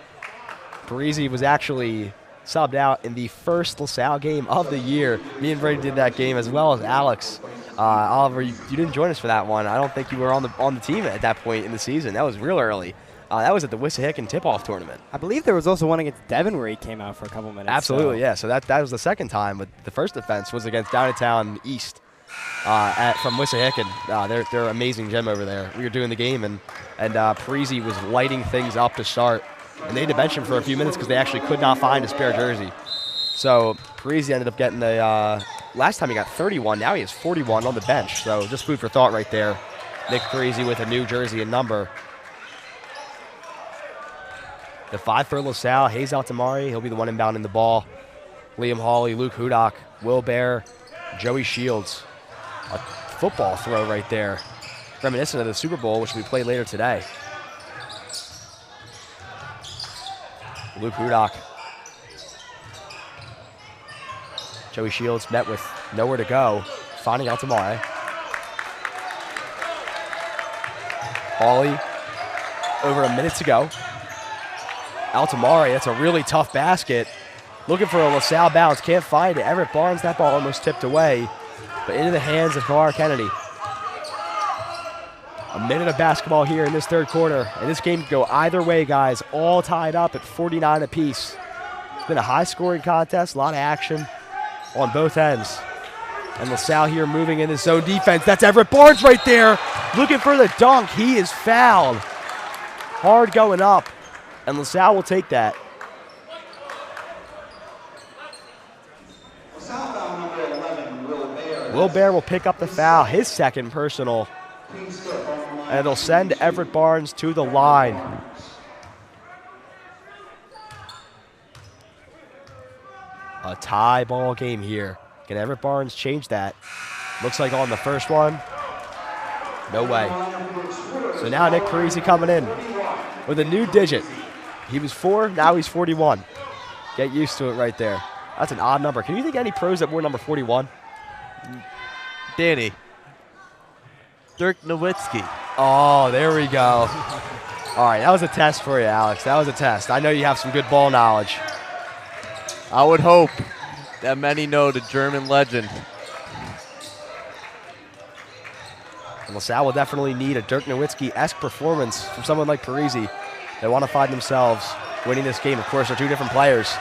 Parisi was actually subbed out in the first LaSalle game of the year. Me and Brady did that game as well as Alex. Oliver, you didn't join us for that one. I don't think you were on the team at that point in the season. That was real early. That was at the Wissahickon tip-off tournament. I believe there was also one against Devon where he came out for a couple minutes. Absolutely, yeah. So that was the second time, but the first offense was against Downtown East from Wissahickon. They're an amazing gym over there. We were doing the game, and Parisi was lighting things up to start. And they had to bench him for a few minutes because they actually could not find a spare jersey. So Parisi ended up getting the last time he got 31. Now he has 41 on the bench. So just food for thought right there. Nick Parisi with a new jersey and number. The 5 for LaSalle, Hayes Altamari. He'll be the one inbounding the ball. Liam Hawley, Luke Hudak, Will Bear, Joey Shields. A football throw right there. Reminiscent of the Super Bowl, which we play later today. Luke Hudak. Joey Shields met with nowhere to go. Finding Altamari. Hawley, over a minute to go. Altamari, that's a really tough basket. Looking for a LaSalle bounce, can't find it. Everett Barnes, that ball almost tipped away, but into the hands of Kawhi Kennedy. A minute of basketball here in this third quarter, and this game could go either way, guys. All tied up at 49 apiece. It's been a high-scoring contest, a lot of action on both ends. And LaSalle here moving in his zone defense. That's Everett Barnes right there, looking for the dunk. He is fouled. Hard going up. And LaSalle will take that. Will Bear will pick up the foul, his second personal. And it'll send Everett Barnes to the line. A tie ball game here. Can Everett Barnes change that? Looks like on the first one. No way. So now Nick Parisi coming in with a new digit. He was 4, now he's 41. Get used to it right there. That's an odd number. Can you think any pros that wore number 41? Danny, Dirk Nowitzki. Oh, there we go. All right, that was a test for you, Alex. That was a test. I know you have some good ball knowledge. I would hope that many know the German legend. And LaSalle will definitely need a Dirk Nowitzki-esque performance from someone like Parisi. They want to find themselves winning this game. Of course, they're two different players.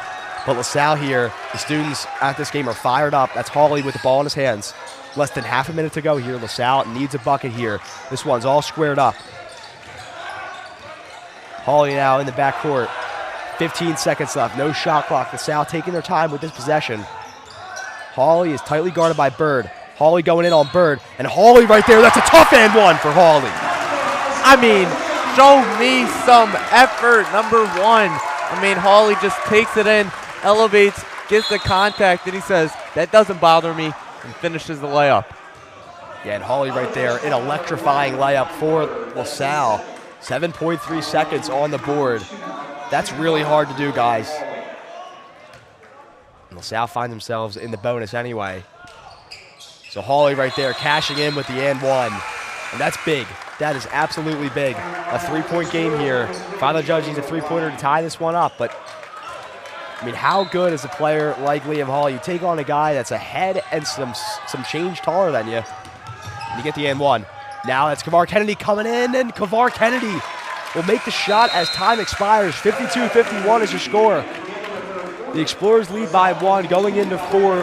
But LaSalle here, the students at this game are fired up. That's Hawley with the ball in his hands. Less than half a minute to go here. LaSalle needs a bucket here. This one's all squared up. Hawley now in the backcourt. 15 seconds left. No shot clock. LaSalle taking their time with this possession. Hawley is tightly guarded by Bird. Hawley going in on Bird. And Hawley right there. That's a tough and one for Hawley. I mean, show me some effort, number one. I mean, Hawley just takes it in, elevates, gets the contact, and he says, that doesn't bother me, and finishes the layup. Yeah, and Hawley right there, an electrifying layup for LaSalle. 7.3 seconds on the board. That's really hard to do, guys. And LaSalle find themselves in the bonus anyway. So Hawley right there cashing in with the and one. And that's big. That is absolutely big. A three-point game here. Final judge needs a three-pointer to tie this one up. But, I mean, how good is a player like Liam Hawley? You take on a guy that's ahead and some change taller than you. And you get the and one. Now that's Kavar Kennedy coming in, and Kavar Kennedy will make the shot as time expires. 52-51 is your score. The Explorers lead by one going into four.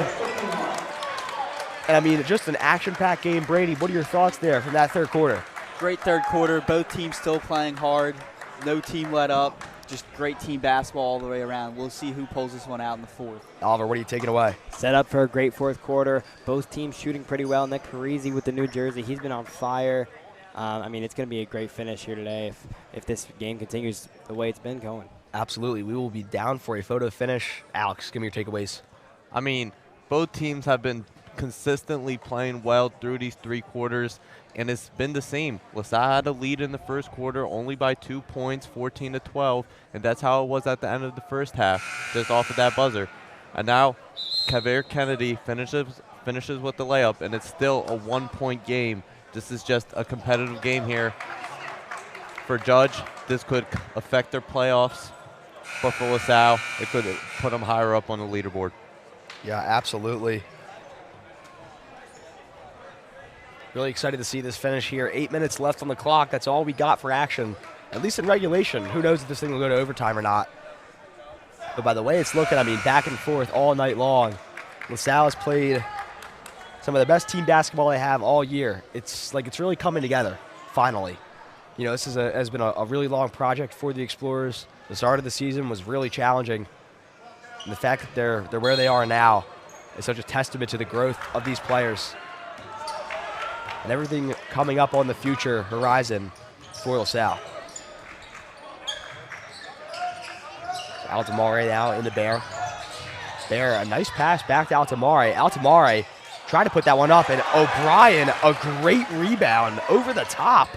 And, I mean, just an action-packed game. Brady, what are your thoughts there from that third quarter? Great third quarter. Both teams still playing hard. No team let up. Just great team basketball all the way around. We'll see who pulls this one out in the fourth. Oliver, what are you taking away? Set up for a great fourth quarter. Both teams shooting pretty well. Nick Parisi with the New Jersey. He's been on fire. I mean, it's going to be a great finish here today if this game continues the way it's been going. Absolutely. We will be down for a photo finish. Alex, give me your takeaways. I mean, both teams have been consistently playing well through these three quarters, and it's been the same. LaSalle had a lead in the first quarter only by 2 points, 14-12, and that's how it was at the end of the first half, just off of that buzzer. And now Kavar Kennedy finishes with the layup, and it's still a 1-point game. This is just a competitive game here. For Judge, this could affect their playoffs, but for LaSalle, it could put them higher up on the leaderboard. Yeah, absolutely. Really excited to see this finish here. 8 minutes left on the clock. That's all we got for action, at least in regulation. Who knows if this thing will go to overtime or not. But by the way it's looking, I mean, back and forth all night long. LaSalle has played some of the best team basketball they have all year. It's like it's really coming together, finally. You know, this has been a really long project for the Explorers. The start of the season was really challenging. And the fact that they're where they are now is such a testament to the growth of these players. And everything coming up on the future horizon for LaSalle. Altamare now in the Bear. Bear, a nice pass back to Altamare. Altamare trying to put that one up, and O'Brien, a great rebound over the top.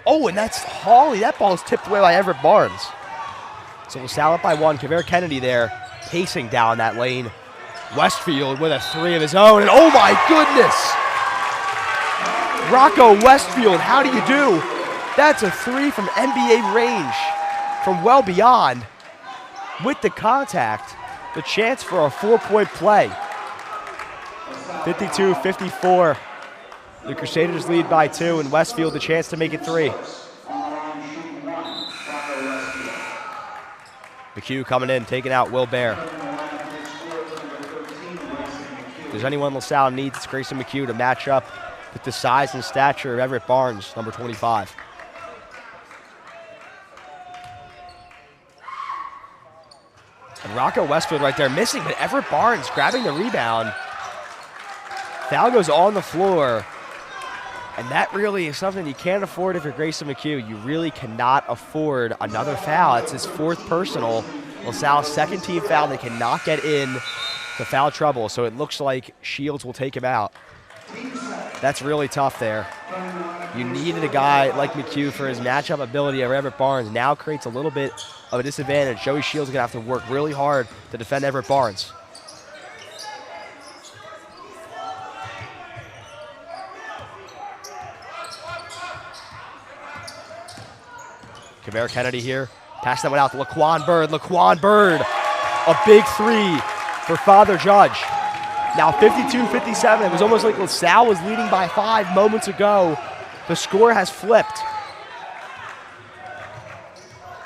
Oh, and that's Hawley. That ball is tipped away by Everett Barnes. So LaSalle up by one. Kavar Kennedy there pacing down that lane. Westfield with a three of his own, and oh my goodness! Rocco Westfield, how do you do? That's a three from NBA range, from well beyond. With the contact, the chance for a 4-point play. 52-54. The Crusaders lead by 2, and Westfield the chance to make it 3. McHugh coming in, taking out Will Bear. If there's anyone LaSalle needs, it's Grayson McHugh to match up with the size and stature of Everett Barnes, number 25. And Rocco Westfield right there missing, but Everett Barnes grabbing the rebound. Foul goes on the floor. And that really is something you can't afford if you're Grayson McHugh. You really cannot afford another foul. It's his 4th personal. LaSalle's 2nd team foul. They cannot get in to foul trouble, so it looks like Shields will take him out. That's really tough there. You needed a guy like McHugh for his matchup ability over Everett Barnes. Now creates a little bit of a disadvantage. Joey Shields is going to have to work really hard to defend Everett Barnes. Kaveri Kennedy here. Pass that one out to Laquan Bird. Laquan Bird, a big three for Father Judge. Now 52-57. It was almost like LaSalle was leading by 5 moments ago. The score has flipped.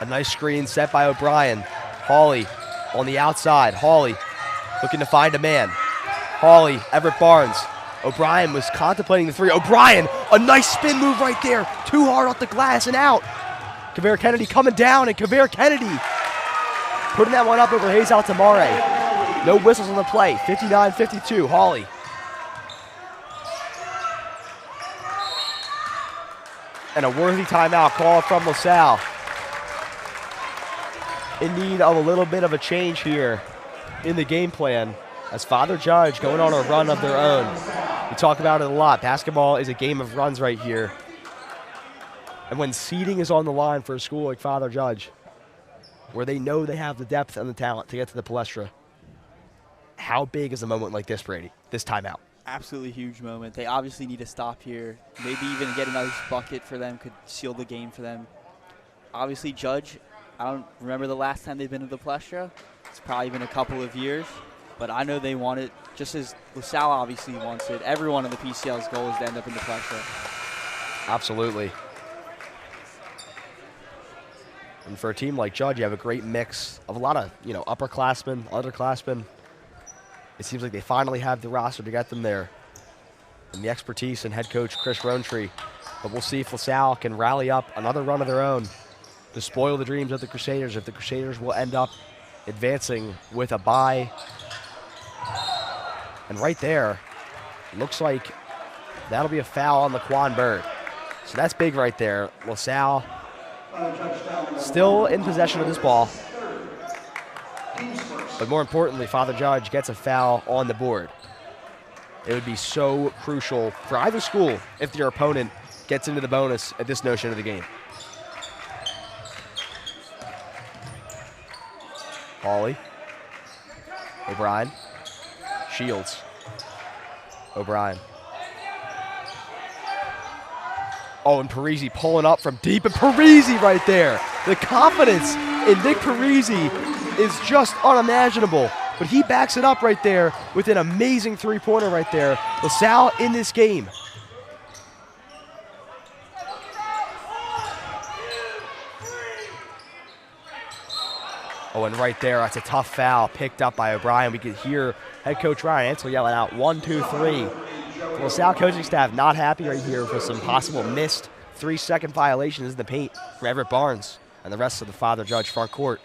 A nice screen set by O'Brien. Hawley on the outside. Hawley looking to find a man. Hawley, Everett Barnes. O'Brien was contemplating the three. O'Brien, a nice spin move right there. Too hard off the glass and out. Kaveri Kennedy coming down, and Kaveri Kennedy putting that one up over Hayes Altamare. No whistles on the play. 59-52, Hawley. And a worthy timeout call from LaSalle. In need of a little bit of a change here in the game plan as Father Judge going on a run of their own. We talk about it a lot. Basketball is a game of runs right here. And when seeding is on the line for a school like Father Judge, where they know they have the depth and the talent to get to the Palestra, how big is a moment like this, Brady, this timeout? Absolutely huge moment. They obviously need to stop here. Maybe even get a nice bucket for them could seal the game for them. Obviously, Judge, I don't remember the last time they've been to the Palestra. It's probably been a couple of years. But I know they want it, just as LaSalle obviously wants it. Everyone in the PCL's goal is to end up in the Palestra. Absolutely. And for a team like Judge, you have a great mix of a lot of, upperclassmen, underclassmen. It seems like they finally have the roster to get them there. And the expertise and head coach Chris Rowntree. But we'll see if LaSalle can rally up another run of their own to spoil the dreams of the Crusaders, if the Crusaders will end up advancing with a bye. And right there, looks like that'll be a foul on Laquan Bird. So that's big right there. LaSalle still in possession of this ball. But more importantly, Father Judge gets a foul on the board. It would be so crucial for either school if their opponent gets into the bonus at this notion of the game. Hawley. O'Brien. Shields. O'Brien. Oh, and Parisi pulling up from deep, and Parisi right there. The confidence in Nick Parisi is just unimaginable, but he backs it up right there with an amazing three-pointer right there. LaSalle in this game. Oh, and right there, that's a tough foul picked up by O'Brien. We could hear head coach Ryan Ansel yelling out 1, 2, 3. The LaSalle coaching staff not happy right here for some possible missed 3-second violations in the paint for Everett Barnes and the rest of the Father Judge front court.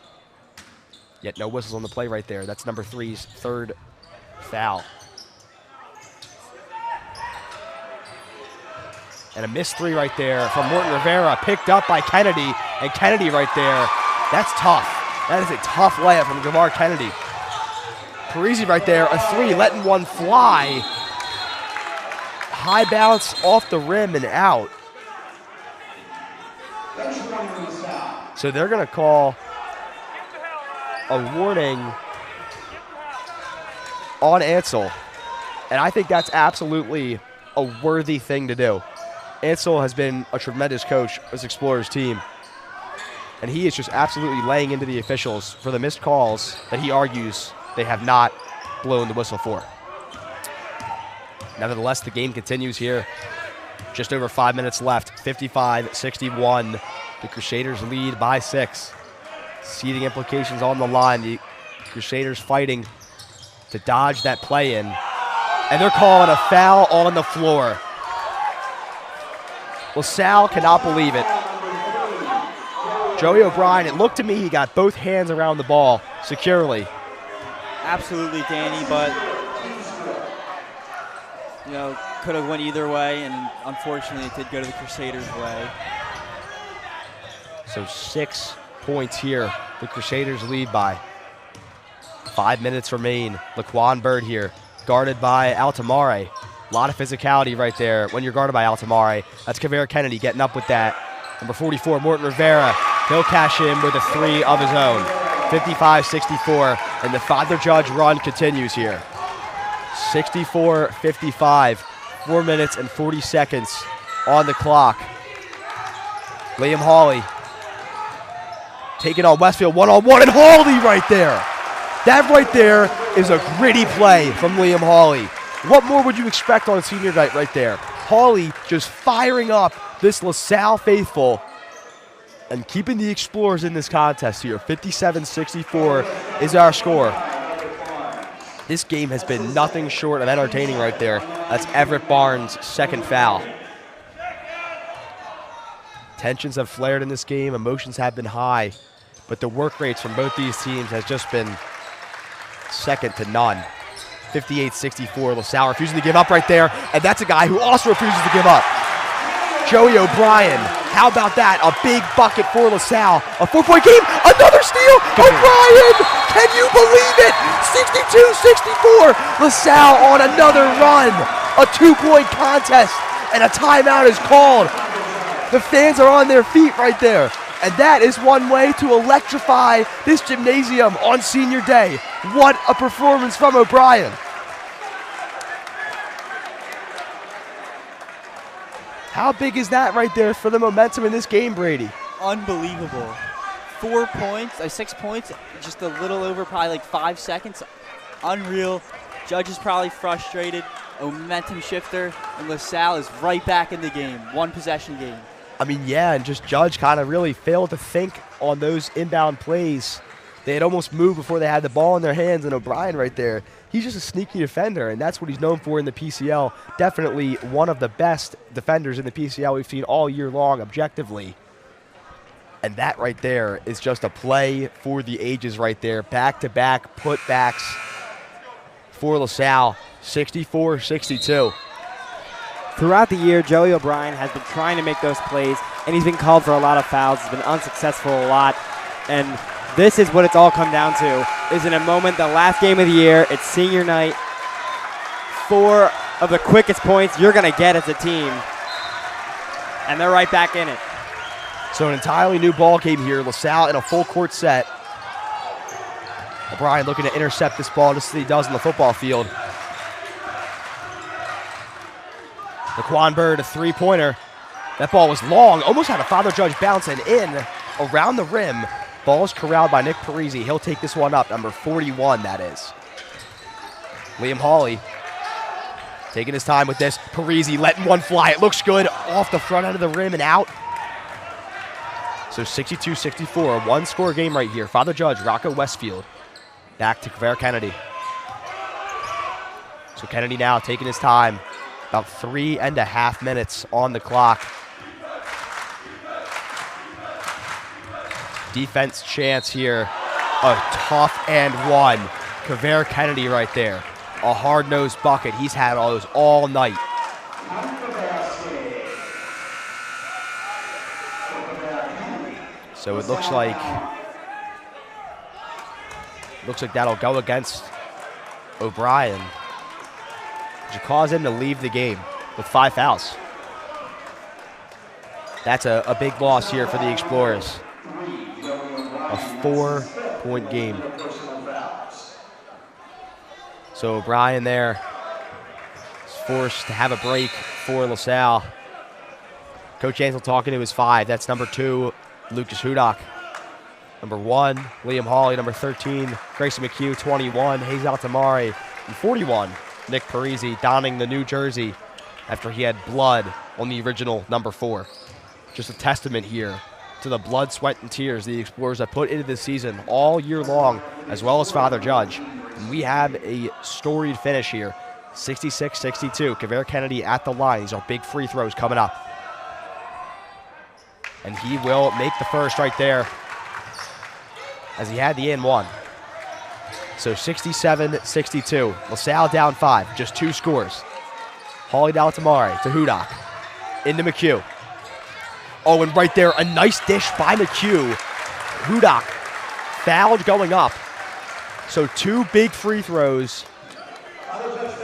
Yet no whistles on the play right there. That's number 3's third foul. And a missed three right there from Morton Rivera, picked up by Kennedy, and Kennedy right there. That's tough. That is a tough layup from Javar Kennedy. Parisi right there, a three, letting one fly. High bounce off the rim and out. So they're going to call a warning on Ansel. And I think that's absolutely a worthy thing to do. Ansel has been a tremendous coach of this Explorers team. And he is just absolutely laying into the officials for the missed calls that he argues they have not blown the whistle for. Nevertheless, the game continues here. Just over 5 minutes left, 55-61. The Crusaders lead by 6. Seeding implications on the line. The Crusaders fighting to dodge that play-in. And they're calling a foul on the floor. LaSalle cannot believe it. Joey O'Brien, it looked to me he got both hands around the ball securely. Absolutely, Danny, but could have went either way, and unfortunately it did go to the Crusaders' way. So 6 points here. The Crusaders lead by. 5 minutes remain. Laquan Bird here, guarded by Altamare. A lot of physicality right there when you're guarded by Altamare. That's Kaveri Kennedy getting up with that. Number 44, Morton Rivera. He'll cash in with a three of his own. 55-64, and the Father Judge run continues here. 64-55, 4 minutes and 40 seconds on the clock. Liam Hawley taking on Westfield one-on-one, and Hawley right there. That right there is a gritty play from Liam Hawley. What more would you expect on senior night right there? Hawley just firing up this LaSalle faithful and keeping the Explorers in this contest here. 57-64 is our score. This game has been nothing short of entertaining right there. That's Everett Barnes' second foul. Tensions have flared in this game. Emotions have been high. But the work rates from both these teams has just been second to none. 58-64. LaSalle refusing to give up right there. And that's a guy who also refuses to give up. Joey O'Brien. How about that? A big bucket for LaSalle. A 4-point game. Another steal. O'Brien. Can you believe it? 62-64. LaSalle on another run. A 2-point contest. And a timeout is called. The fans are on their feet right there. And that is one way to electrify this gymnasium on senior day. What a performance from O'Brien. How big is that right there for the momentum in this game, Brady? Unbelievable. 4 points, 6 points, just a little over probably like 5 seconds. Unreal. Judge is probably frustrated. A momentum shifter, and LaSalle is right back in the game. One possession game. I mean, yeah, and just Judge kind of really failed to think on those inbound plays. They had almost moved before they had the ball in their hands, and O'Brien right there, he's just a sneaky defender, and that's what he's known for in the PCL. Definitely one of the best defenders in the PCL we've seen all year long, objectively. And that right there is just a play for the ages right there. Back-to-back putbacks for LaSalle, 64-62. Throughout the year, Joey O'Brien has been trying to make those plays, and he's been called for a lot of fouls. He's been unsuccessful a lot, and this is what it's all come down to, is in a moment, the last game of the year, it's senior night, 4 of the quickest points you're going to get as a team, and they're right back in it. So an entirely new ball game here. LaSalle in a full court set. O'Brien looking to intercept this ball just as he does in the football field. Laquan Bird, a three-pointer. That ball was long, almost had a Father Judge bouncing in around the rim. Ball is corralled by Nick Parisi. He'll take this one up, number 41, that is. Liam Hawley taking his time with this. Parisi letting one fly. It looks good off the front end of the rim and out. So 62-64, a one-score game right here. Father Judge, Rocco Westfield. Back to Kavere Kennedy. So Kennedy now taking his time. About 3.5 minutes on the clock. Defense chance here. A tough and one. Kavere Kennedy right there. A hard-nosed bucket. He's had all those all night. So it looks like that'll go against O'Brien. Which cause him to leave the game with 5 fouls. That's a big loss here for the Explorers. A 4-point game. So O'Brien there is forced to have a break for LaSalle. Coach Ansel talking to his 5. That's number 2, Lucas Hudak. Number 1, Liam Hawley. Number 13, Grayson McHugh. 21, Hayes Altamari. And 41, Nick Parisi, donning the new jersey after he had blood on the original number 4. Just a testament here to the blood, sweat, and tears the Explorers have put into this season all year long, as well as Father Judge. And we have a storied finish here, 66-62. Kavere Kennedy at the line. These are big free throws coming up. And he will make the first right there, as he had the and one. So 67-62. LaSalle down 5, just 2 scores. Hawley to Altamari, to Hudak, into McHugh. Oh, and right there, a nice dish by McHugh. Hudak fouled going up. So 2 big free throws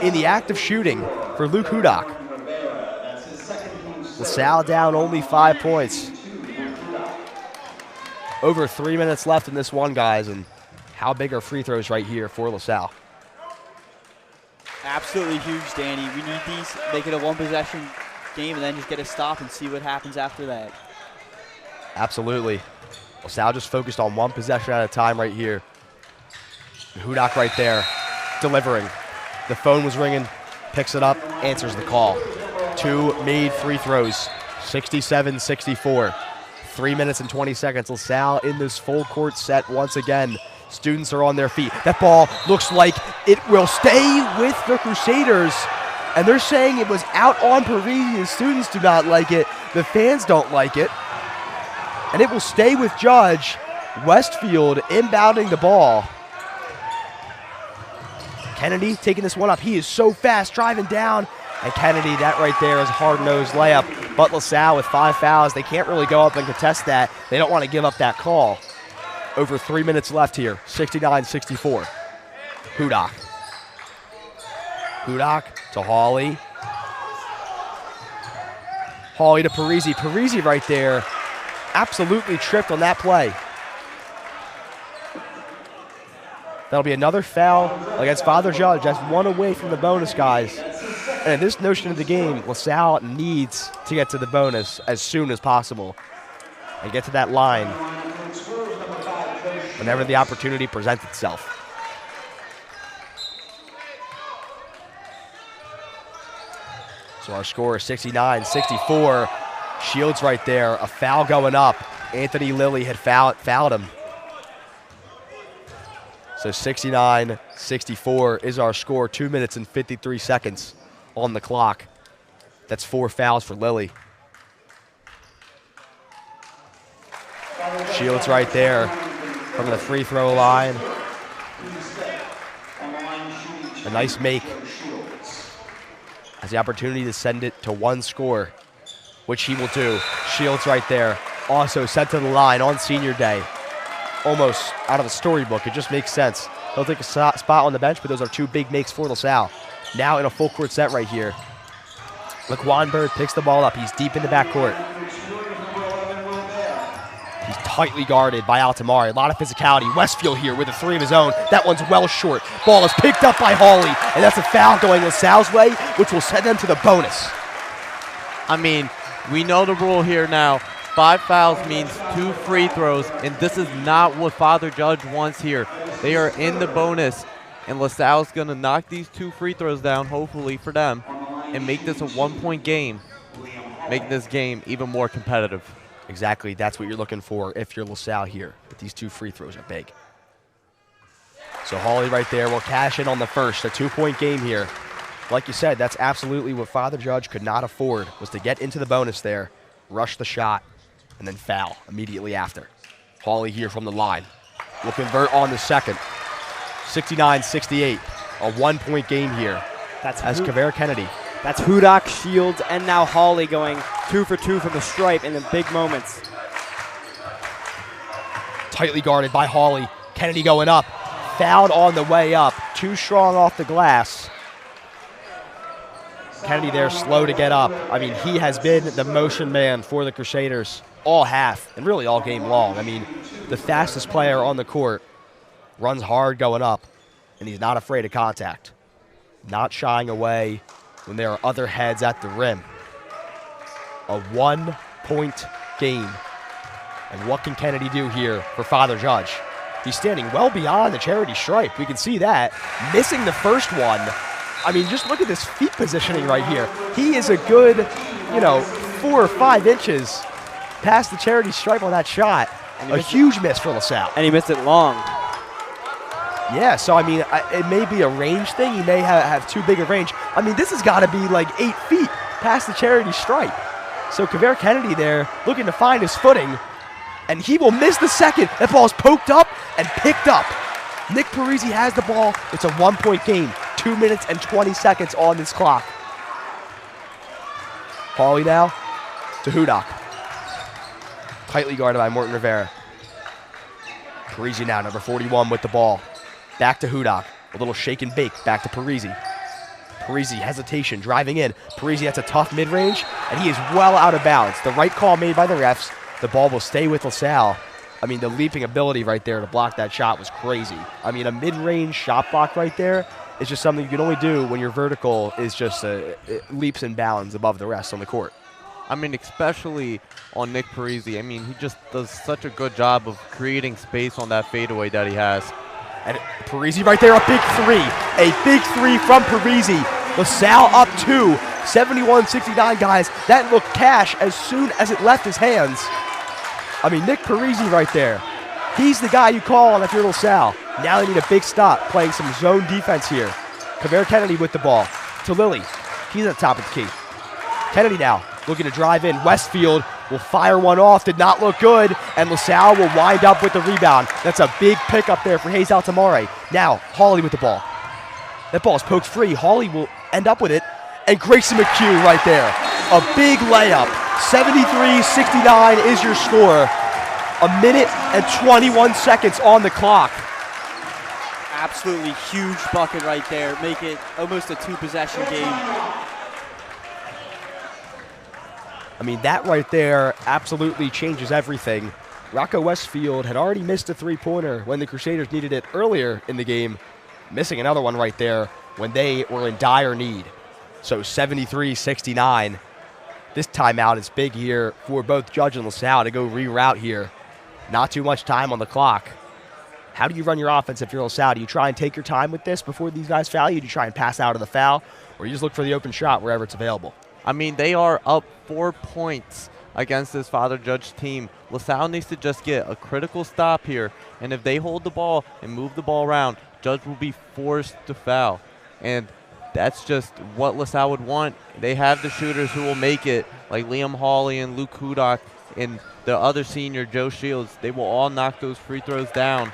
in the act of shooting for Luke Hudak. LaSalle down only 5 points. Over 3 minutes left in this one, guys, and how big are free throws right here for LaSalle? Absolutely huge, Danny. We need these, make it a one-possession game, and then just get a stop and see what happens after that. Absolutely. LaSalle just focused on one possession at a time right here. Hudak right there, delivering. The phone was ringing, picks it up, answers the call. 2 made free throws, 67-64. 3 minutes and 20 seconds. LaSalle in this full court set once again. Students are on their feet. That ball looks like it will stay with the Crusaders. And they're saying it was out on Parisi. The students do not like it. The fans don't like it. And it will stay with Judge. Westfield inbounding the ball. Kennedy taking this one up. He is so fast, driving down. And Kennedy, that right there is a hard-nosed layup. But LaSalle with 5 fouls. They can't really go up and contest that. They don't want to give up that call. Over 3 minutes left here, 69-64. Hudak. Hudak to Hawley. Hawley to Parisi. Parisi right there absolutely tripped on that play. That'll be another foul against Father Judge. That's 1 away from the bonus, guys. And in this notion of the game, LaSalle needs to get to the bonus as soon as possible and get to that line whenever the opportunity presents itself. So our score is 69-64. Shields right there, a foul going up. Anthony Lilly had fouled him. So 69-64 is our score. 2 minutes and 53 seconds on the clock. That's 4 fouls for Lilly. Shields right there from the free throw line. A nice make. Has the opportunity to send it to 1 score, which he will do. Shields right there. Also sent to the line on senior day. Almost out of the storybook. It just makes sense. He'll take a spot on the bench, but those are 2 big makes for LaSalle. Now in a full court set right here. Laquan Bird picks the ball up. He's deep in the backcourt. He's tightly guarded by Altamari. A lot of physicality. Westfield here with a 3 of his own. That one's well short. Ball is picked up by Hawley, and that's a foul going LaSalle's way, which will send them to the bonus. I mean, we know the rule here now. 5 fouls means 2 free throws, and this is not what Father Judge wants here. They are in the bonus, and LaSalle's going to knock these 2 free throws down, hopefully for them, and make this a 1-point game, make this game even more competitive. Exactly, that's what you're looking for if you're LaSalle here. But these 2 free throws are big. So Hawley right there will cash in on the first, a 2-point game here. Like you said, that's absolutely what Father Judge could not afford, was to get into the bonus there, rush the shot, and then foul immediately after. Hawley here from the line. Will convert on the second. 69-68, a 1-point game here. That's as Kaveri Kennedy. That's Hudak, Shields, and now Hawley going 2 for 2 from the stripe in the big moments. Tightly guarded by Hawley. Kennedy going up. Fouled on the way up. Too strong off the glass. Kennedy there slow to get up. I mean, he has been the motion man for the Crusaders all half and really all game long. I mean, the fastest player on the court, runs hard going up, and he's not afraid of contact. Not shying away when there are other heads at the rim. A 1-point game. And what can Kennedy do here for Father Judge? He's standing well beyond the charity stripe. We can see that. Missing the first one. I mean, just look at this feet positioning right here. He is a good, 4 or 5 inches past the charity stripe on that shot. A huge miss for LaSalle. And he missed it long. Yeah, so, I mean, it may be a range thing. He may have too big a range. I mean, this has got to be like 8 feet past the charity stripe. So Kaveri Kennedy there looking to find his footing, and he will miss the second. That ball is poked up and picked up. Nick Parisi has the ball. It's a 1-point game. 2 minutes and 20 seconds on this clock. Hawley now to Hudak. Tightly guarded by Morton Rivera. Parisi now, number 41 with the ball. Back to Hudak. A little shake and bake. Back to Parisi. Parisi, hesitation, driving in. Parisi, that's a tough mid-range, and he is well out of bounds. The right call made by the refs. The ball will stay with LaSalle. I mean, the leaping ability right there to block that shot was crazy. I mean, a mid-range shot block right there is just something you can only do when your vertical is just leaps and bounds above the rest on the court. I mean, especially on Nick Parisi. I mean, he just does such a good job of creating space on that fadeaway that he has. And Parisi right there, a big three. A big three from Parisi. LaSalle up 2, 71-69, guys. That looked cash as soon as it left his hands. I mean, Nick Parisi right there. He's the guy you call on if you're LaSalle. Now they need a big stop, playing some zone defense here. Kaveri Kennedy with the ball to Lilly. He's at the top of the key. Kennedy now looking to drive in. Westfield will fire one off. Did not look good. And LaSalle will wind up with the rebound. That's a big pickup there for Hayes Altamare. Now Hawley with the ball. That ball is poked free. Hawley will end up with it. And Grayson McHugh right there. A big layup. 73-69 is your score. A minute and 21 seconds on the clock. Absolutely huge bucket right there. Make it almost a 2-possession game. I mean, that right there absolutely changes everything. Rocco Westfield had already missed a three-pointer when the Crusaders needed it earlier in the game, missing another one right there when they were in dire need. So 73-69. This timeout is big here for both Judge and LaSalle to go reroute here. Not too much time on the clock. How do you run your offense if you're LaSalle? Do you try and take your time with this before these guys foul you? Do you try and pass out of the foul? Or you just look for the open shot wherever it's available? I mean, they are up 4 points against this Father Judge team. LaSalle needs to just get a critical stop here. And if they hold the ball and move the ball around, Judge will be forced to foul. And that's just what LaSalle would want. They have the shooters who will make it, like Liam Hawley and Luke Hudak and the other senior, Joe Shields. They will all knock those free throws down.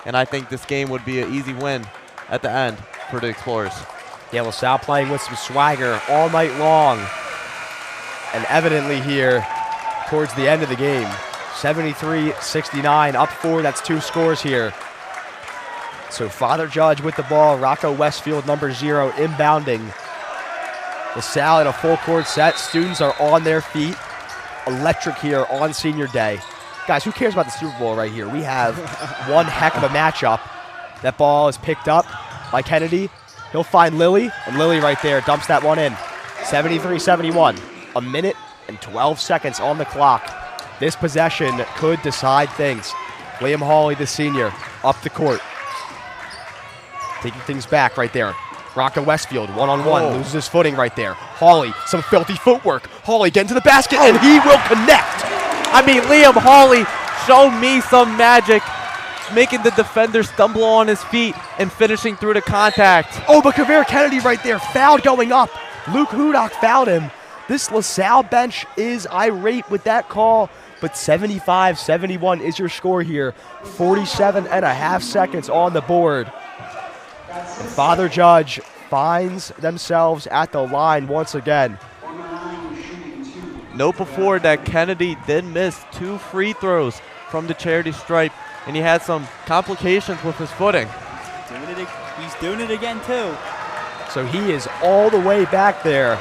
And I think this game would be an easy win at the end for the Explorers. Yeah, LaSalle playing with some swagger all night long. And evidently here towards the end of the game. 73-69, up 4. That's 2 scores here. So Father Judge with the ball. Rocco Westfield, number 0, inbounding. LaSalle in a full court set. Students are on their feet. Electric here on senior day. Guys, who cares about the Super Bowl right here? We have one heck of a matchup. That ball is picked up by Kennedy. He'll find Lilly, and Lilly right there dumps that one in. 73-71. A minute and 12 seconds on the clock. This possession could decide things. Liam Hawley, the senior, up the court. Taking things back right there. Rocco Westfield, one-on-one, loses his footing right there. Hawley, some filthy footwork. Hawley getting to the basket, and he will connect. I mean, Liam Hawley showed me some magic, making the defender stumble on his feet and finishing through the contact. Oh, but Kaveri Kennedy right there, foul going up. Luke Hudak fouled him. This LaSalle bench is irate with that call, but 75-71 is your score here. 47.5 seconds on the board. And Father Judge finds themselves at the line once again. Note before that Kennedy did miss 2 free throws from the charity stripe, and he had some complications with his footing. He's doing it again too. So he is all the way back there.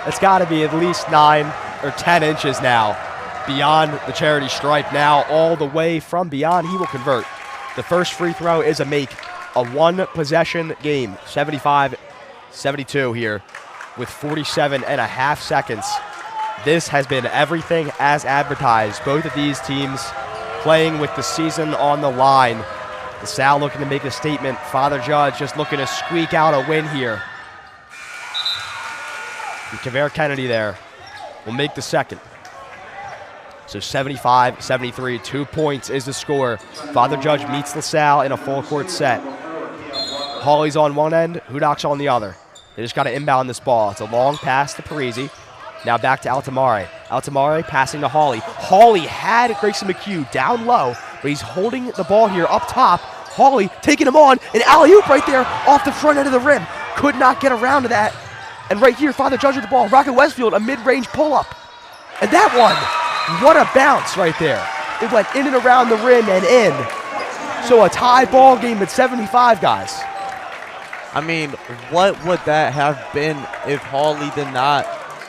It's got to be at least 9 or 10 inches now beyond the charity stripe. Now all the way from beyond, he will convert. The first free throw is a make. A 1-possession game, 75-72 here with 47.5 seconds. This has been everything as advertised. Both of these teams playing with the season on the line. LaSalle looking to make a statement. Father Judge just looking to squeak out a win here. And Kaveri Kennedy there will make the second. So 75-73, 2 points is the score. Father Judge meets LaSalle in a full court set. Hawley's on one end, Hudak's on the other. They just got to inbound this ball. It's a long pass to Parisi. Now back to Altamare. Altamare passing to Hawley. Hawley had Grayson McHugh down low, but he's holding the ball here up top. Hawley taking him on, and alley-oop right there off the front end of the rim. Could not get around to that. And right here, Father Judge with the ball. Rocco Westfield, a mid-range pull-up. And that one, what a bounce right there. It went in and around the rim and in. So a tie ball game at 75, guys. I mean, what would that have been if Hawley did not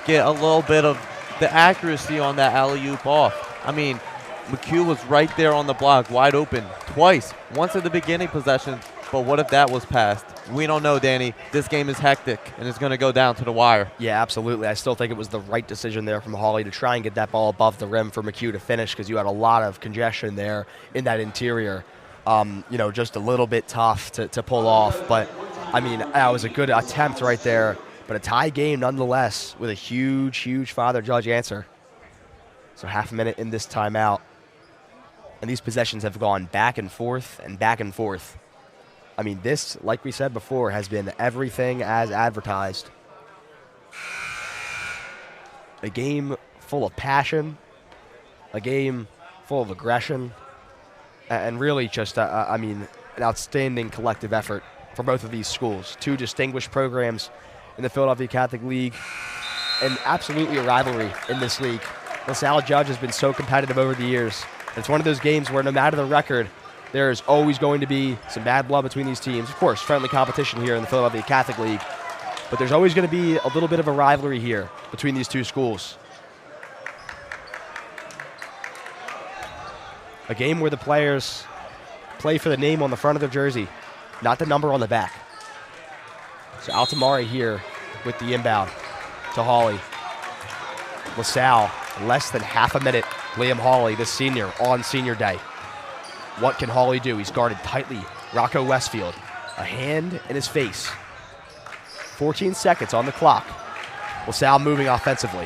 get a little bit of the accuracy on that alley-oop off? I mean, McHugh was right there on the block, wide open, twice. Once at the beginning possession, But what if that was passed? We don't know, Danny. This game is hectic, and it's going to go down to the wire. Yeah, absolutely. I still think it was the right decision there from Hawley to try and get that ball above the rim for McHugh to finish, because you had a lot of congestion there in that interior. Just a little bit tough to pull off. But, I mean, that was a good attempt right there. But a tie game nonetheless with a huge, huge Father Judge answer. So half a minute in this timeout. And these possessions have gone back and forth and back and forth. I mean, this, like we said before, has been everything as advertised. A game full of passion, a game full of aggression, and really just, an outstanding collective effort for both of these schools. Two distinguished programs in the Philadelphia Catholic League, and absolutely a rivalry in this league. LaSalle Judge has been so competitive over the years. It's one of those games where no matter the record, there is always going to be some bad blood between these teams. Of course, friendly competition here in the Philadelphia Catholic League, but there's always going to be a little bit of a rivalry here between these two schools. A game where the players play for the name on the front of their jersey, not the number on the back. So Altamari here with the inbound to Hawley. LaSalle, less than half a minute. Liam Hawley, the senior, on senior day. What can Hawley do? He's guarded tightly. Rocco Westfield, a hand in his face. 14 seconds on the clock. LaSalle moving offensively.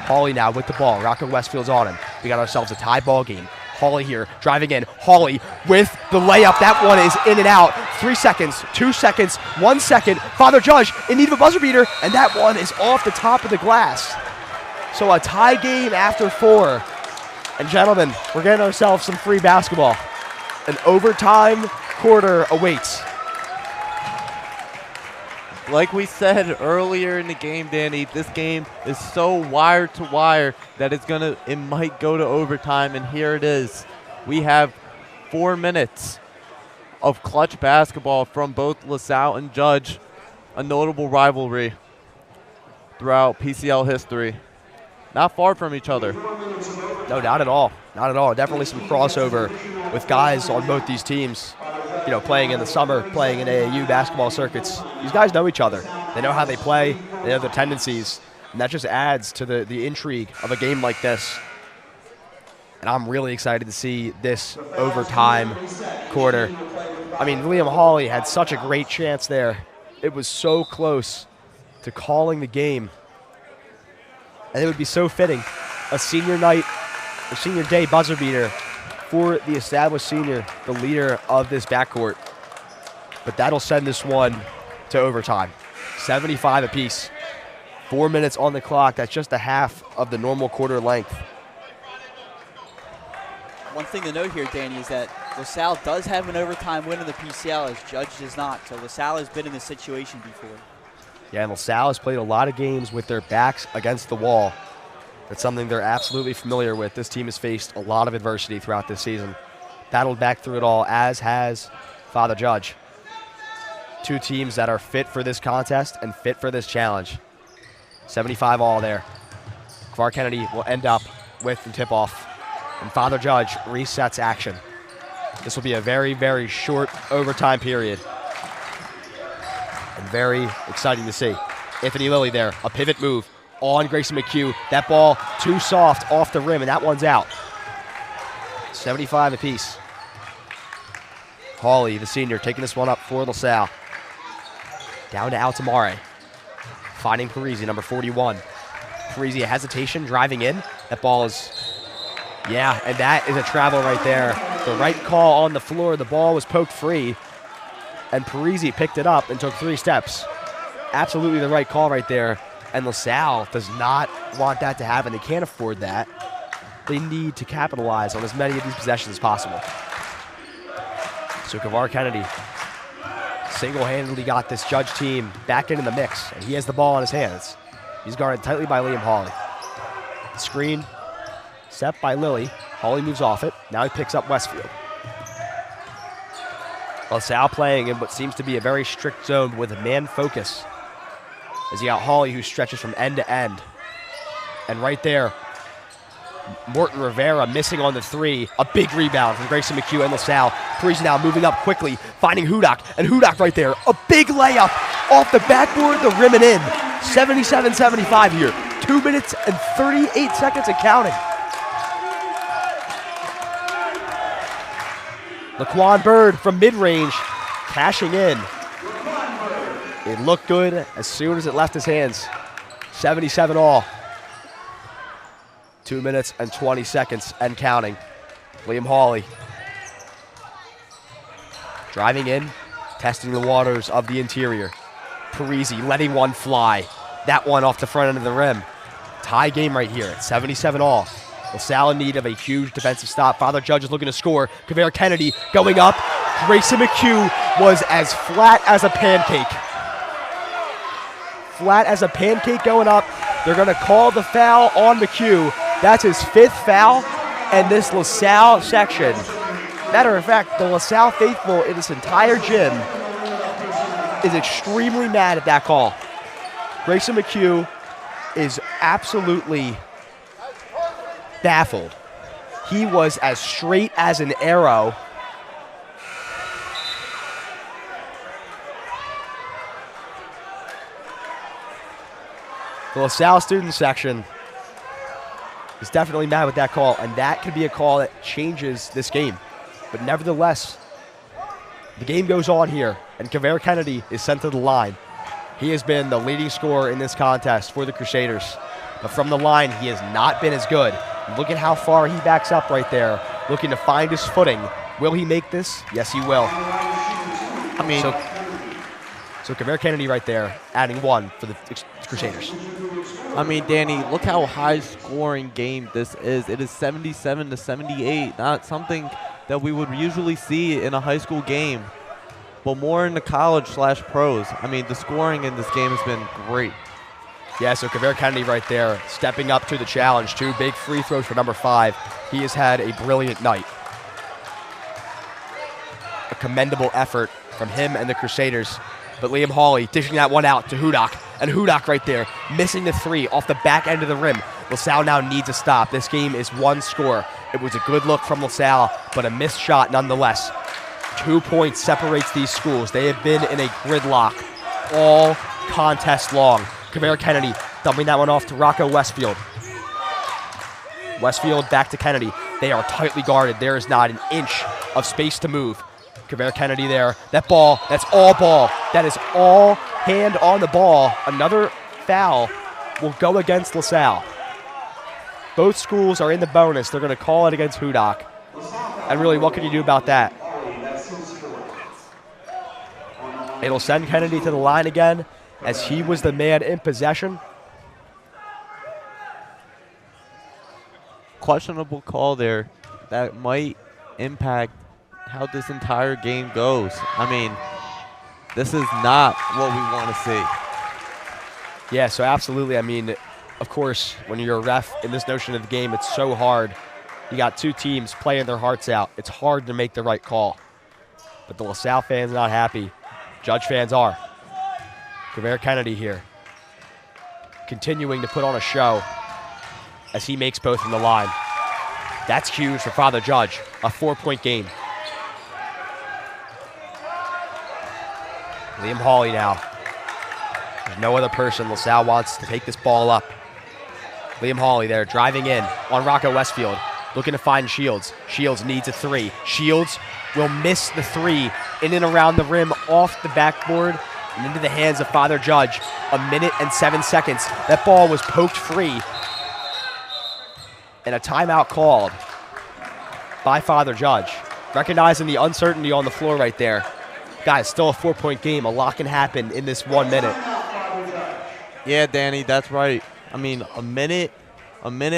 Hawley now with the ball. Rocco Westfield's on him. We got ourselves a tie ball game. Hawley here, driving in. Hawley with the layup. That one is in and out. 3 seconds, 2 seconds, 1 second. Father Judge in need of a buzzer beater, and that one is off the top of the glass. So a tie game after 4. And gentlemen, we're getting ourselves some free basketball. An overtime quarter awaits. Like we said earlier in the game, Danny, this game is so wire to wire that it might go to overtime, and here it is. We have 4 minutes of clutch basketball from both LaSalle and Judge, a notable rivalry throughout PCL history. Not far from each other. No, not at all. Not at all. Definitely some crossover with guys on both these teams, playing in the summer, playing in AAU basketball circuits. These guys know each other. They know how they play. They know their tendencies. And that just adds to the intrigue of a game like this. And I'm really excited to see this overtime quarter. I mean, Liam Hawley had such a great chance there. It was so close to calling the game. And it would be so fitting. A senior night, a senior day buzzer beater for the established senior, the leader of this backcourt. But that'll send this one to overtime. 75 apiece. 4 minutes on the clock. That's just a half of the normal quarter length. One thing to note here, Danny, is that LaSalle does have an overtime win in the PCL, as Judge does not. So LaSalle has been in this situation before. Yeah, and LaSalle has played a lot of games with their backs against the wall. That's something they're absolutely familiar with. This team has faced a lot of adversity throughout this season. Battled back through it all, as has Father Judge. Two teams that are fit for this contest and fit for this challenge. 75 all there. Kvar Kennedy will end up with the tip-off. And Father Judge resets action. This will be a very, very short overtime period. And very exciting to see. Anthony Lilly there, a pivot move on Grayson McHugh. That ball too soft off the rim, and that one's out. 75 apiece. Hawley, the senior, taking this one up for LaSalle. Down to Altamare. Finding Parisi, number 41. Parisi, a hesitation, driving in. That ball is, and that is a travel right there. The right call on the floor. The ball was poked free, and Parisi picked it up and took 3 steps. Absolutely the right call right there. And LaSalle does not want that to happen. They can't afford that. They need to capitalize on as many of these possessions as possible. So Kvar Kennedy single-handedly got this Judge team back into the mix, and he has the ball in his hands. He's guarded tightly by Liam Hawley. Screen set by Lilly. Hawley moves off it. Now he picks up Westfield. LaSalle playing in what seems to be a very strict zone with a man focus. As you got Hawley, who stretches from end to end. And right there, Morton Rivera missing on the 3. A big rebound from Grayson McHugh and LaSalle. Parisi now moving up quickly, finding Hudak, and Hudak right there. A big layup off the backboard, the rim and in. 77-75 here. 2 minutes and 38 seconds and counting. Laquan Bird from mid-range, cashing in. It looked good as soon as it left his hands. 77 all. 2 minutes and 20 seconds and counting. Liam Hawley driving in, testing the waters of the interior. Parisi letting one fly. That one off the front end of the rim. Tie game right here at 77 all. LaSalle in need of a huge defensive stop. Father Judge is looking to score. Kavere Kennedy going up. Grayson McHugh was as flat as a pancake. Flat as a pancake going up. They're going to call the foul on McHugh. That's his 5th foul, and this LaSalle section. Matter of fact, the LaSalle faithful in this entire gym is extremely mad at that call. Grayson McHugh is absolutely baffled. He was as straight as an arrow. The LaSalle student section is definitely mad with that call, and that could be a call that changes this game. But nevertheless, the game goes on here, and Kavere Kennedy is sent to the line. He has been the leading scorer in this contest for the Crusaders. But from the line, he has not been as good. Look at how far he backs up right there, looking to find his footing. Will he make this? Yes, he will. I mean, so Kavere Kennedy right there, adding 1 for the Crusaders. I mean, Danny, look how high-scoring game this is. It is 77-78, not something that we would usually see in a high school game, but more in the college/pros. I mean, the scoring in this game has been great. Yeah, so Kavere Kennedy right there, stepping up to the challenge. 2 big free throws for number 5. He has had a brilliant night. A commendable effort from him and the Crusaders. But Liam Hawley dishing that one out to Hudak. And Hudak right there, missing the 3 off the back end of the rim. LaSalle now needs a stop. This game is 1 score. It was a good look from LaSalle, but a missed shot nonetheless. 2 points separates these schools. They have been in a gridlock all contest long. Kavere Kennedy dumping that one off to Rocco Westfield. Westfield back to Kennedy. They are tightly guarded. There is not an inch of space to move. Kavere Kennedy there. That ball, that's all ball. That is all hand on the ball. Another foul will go against LaSalle. Both schools are in the bonus. They're going to call it against Hudak. And really, what can you do about that? It'll send Kennedy to the line again, as he was the man in possession. Questionable call there that might impact how this entire game goes. I mean, this is not what we want to see. Yeah, so absolutely. I mean, of course, when you're a ref in this notion of the game, it's so hard. You got 2 teams playing their hearts out. It's hard to make the right call. But the LaSalle fans are not happy. Judge fans are. Kavere Kennedy here, continuing to put on a show as he makes both from the line. That's huge for Father Judge, a 4-point game. Liam Hawley now. There's no other person LaSalle wants to take this ball up. Liam Hawley there, driving in on Rocco Westfield, looking to find Shields. Shields needs a 3. Shields will miss the 3 in and around the rim, off the backboard, and into the hands of Father Judge. 1 minute and 7 seconds. That ball was poked free. And a timeout called by Father Judge. Recognizing the uncertainty on the floor right there. Guys, still a 4-point game. A lot can happen in this 1 minute. Yeah, Danny, that's right. I mean,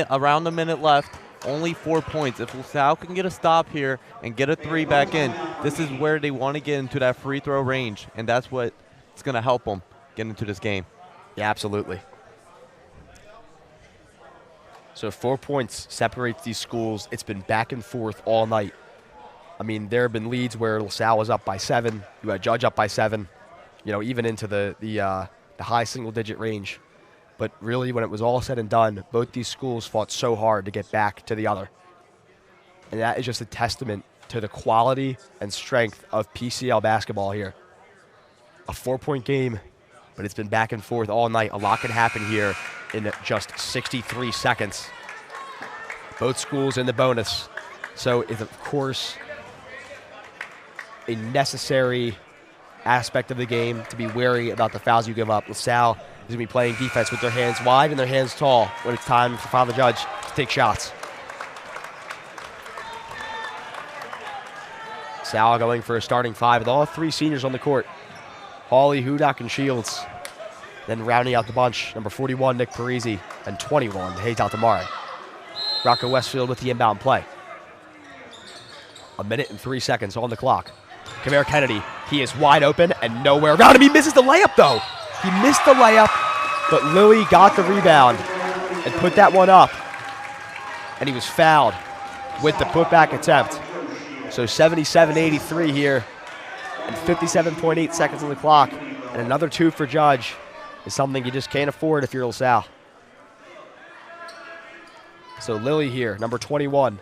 around a minute left, only 4 points. If LaSalle can get a stop here and get a 3 back in, this is where they want to get into that free throw range, and that's what it's going to help them get into this game. Yeah, absolutely. So 4 points separates these schools. It's been back and forth all night. I mean, there have been leads where LaSalle was up by 7. You had Judge up by 7. You know, even into the high single-digit range. But really, when it was all said and done, both these schools fought so hard to get back to the other. And that is just a testament to the quality and strength of PCL basketball here. A 4-point game, but it's been back and forth all night. A lot can happen here in just 63 seconds. Both schools in the bonus. So it's, of course, a necessary aspect of the game to be wary about the fouls you give up. LaSalle is going to be playing defense with their hands wide and their hands tall when it's time for Father Judge to take shots. Salle going for a starting 5 with all 3 seniors on the court. Hawley, Hudak, and Shields. Then rounding out the bunch, number 41, Nick Parisi, and 21, Hayes Altamare. Rocco Westfield with the inbound play. 1 minute and 3 seconds on the clock. Kamar Kennedy, he is wide open and nowhere around him. He misses the layup, though. He missed the layup, but Lilly got the rebound and put that one up. And he was fouled with the putback attempt. So 77-83 here, and 57.8 seconds on the clock. And another 2 for Judge is something you just can't afford if you're LaSalle. So Lilly here, number 21.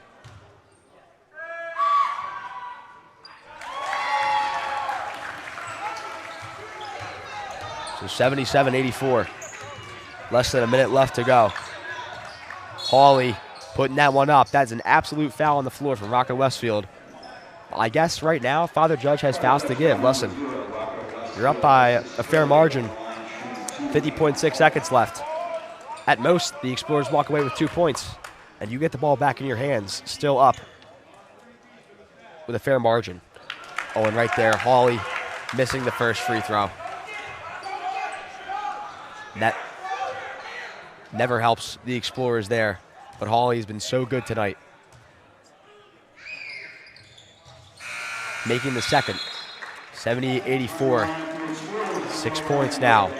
So 77-84. Less than a minute left to go. Hawley putting that one up. That's an absolute foul on the floor from Rocco Westfield. I guess right now, Father Judge has fouls to give. Listen, you're up by a fair margin. 50.6 seconds left. At most, the Explorers walk away with 2 points, and you get the ball back in your hands, still up with a fair margin. Oh, and right there, Hawley missing the first free throw. That never helps the Explorers there, but Hawley has been so good tonight. Making the second, 78-84. 6 points now,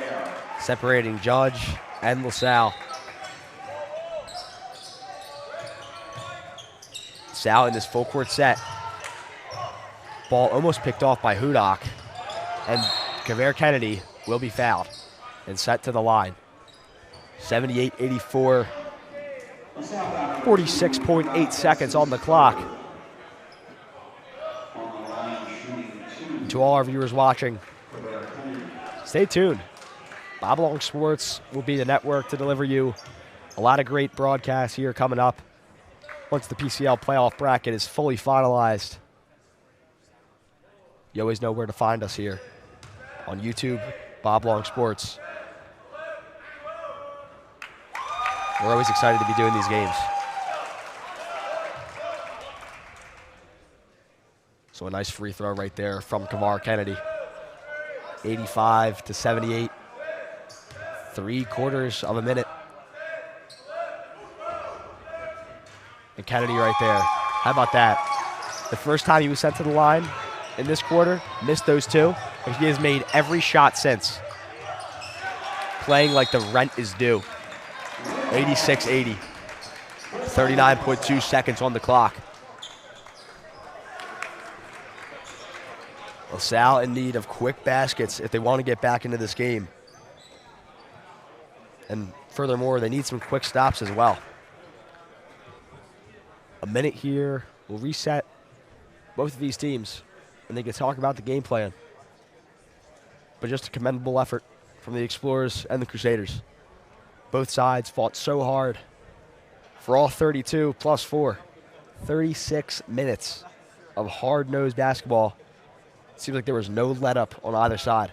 separating Judge and LaSalle. Salle in this full court set. Ball almost picked off by Hudak, and Kamar Kennedy will be fouled and set to the line. 78-84, 46.8 seconds on the clock. To all our viewers watching, stay tuned. Bob Long Sports will be the network to deliver you a lot of great broadcasts here coming up once the PCL playoff bracket is fully finalized. You always know where to find us here on YouTube, Bob Long Sports. We're always excited to be doing these games. So a nice free throw right there from Kamar Kennedy. 85-78. 3/4 of a minute. And Kennedy right there. How about that? The first time he was sent to the line in this quarter, missed those 2, but he has made every shot since. Playing like the rent is due. 86-80. 39.2 seconds on the clock. LaSalle in need of quick baskets if they want to get back into this game. And furthermore, they need some quick stops as well. A minute here will reset both of these teams, and they can talk about the game plan. But just a commendable effort from the Explorers and the Crusaders. Both sides fought so hard for all 32 plus 4. 36 minutes of hard-nosed basketball. Seems like there was no let-up on either side.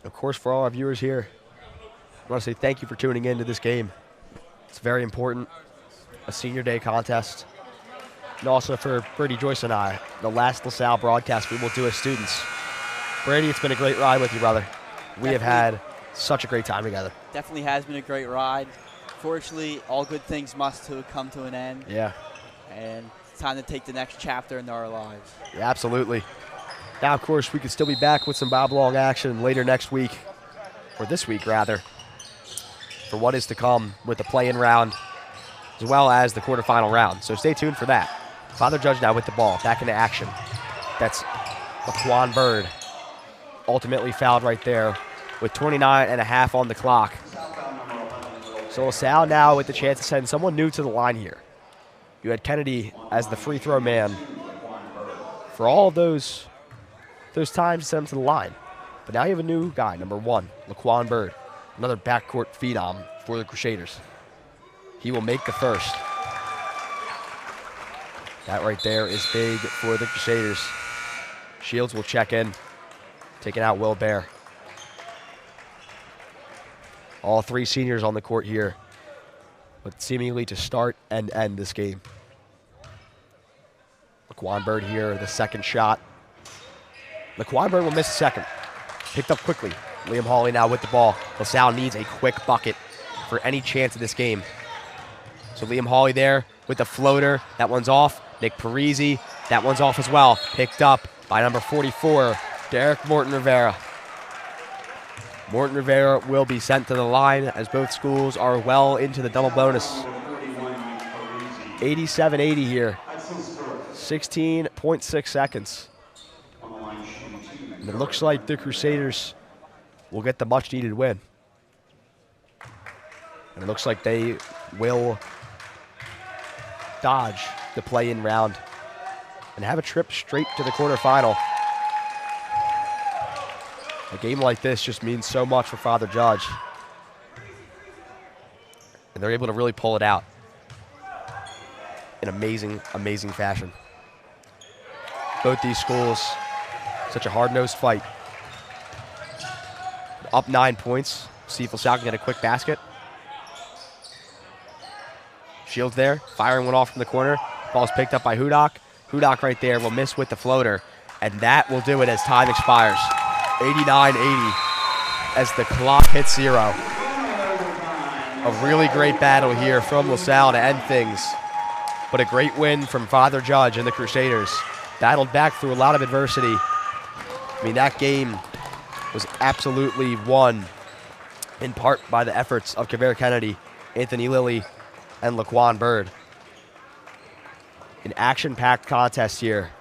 Of course, for all our viewers here, I want to say thank you for tuning in to this game. It's very important. A senior day contest. And also for Brady Joyce and I, the last LaSalle broadcast we will do as students. Brady, it's been a great ride with you, brother. We have had such a great time together. Definitely has been a great ride. Fortunately, all good things must come to an end. Yeah. And it's time to take the next chapter in our lives. Yeah, absolutely. Now, of course, we could still be back with some Bob Long action later next week, or this week, rather, for what is to come with the play-in round, as well as the quarterfinal round. So stay tuned for that. Father Judge now with the ball, back into action. That's Laquan Bird, ultimately fouled right there with 29.5 on the clock. So LaSalle now with the chance to send someone new to the line here. You had Kennedy as the free throw man for all of those times to send him to the line. But now you have a new guy, number 1, Laquan Bird, another backcourt phenom for the Crusaders. He will make the first. That right there is big for the Crusaders. Shields will check in, taking out Will Bear. All 3 seniors on the court here, but seemingly to start and end this game. Laquan Bird here, the second shot. Laquan Bird will miss a second. Picked up quickly. Liam Hawley now with the ball. LaSalle needs a quick bucket for any chance of this game. So Liam Hawley there with the floater. That one's off. Nick Parisi, that one's off as well. Picked up by number 44, Derek Morton Rivera. Morton Rivera will be sent to the line as both schools are well into the double bonus. 87-80 here. 16.6 seconds. And it looks like the Crusaders will get the much-needed win. And it looks like they will dodge the play-in round and have a trip straight to the quarterfinal. A game like this just means so much for Father Judge. And they're able to really pull it out in amazing, amazing fashion. Both these schools, such a hard-nosed fight. Up 9 points. See if LaSalle can get a quick basket. Shields there, firing one off from the corner. Ball's picked up by Hudak. Hudak right there will miss with the floater. And that will do it as time expires. 89-80 as the clock hits 0. A really great battle here from LaSalle to end things. But a great win from Father Judge and the Crusaders. Battled back through a lot of adversity. I mean, that game was absolutely won in part by the efforts of Kaveri Kennedy, Anthony Lilly, and Laquan Bird. An action-packed contest here.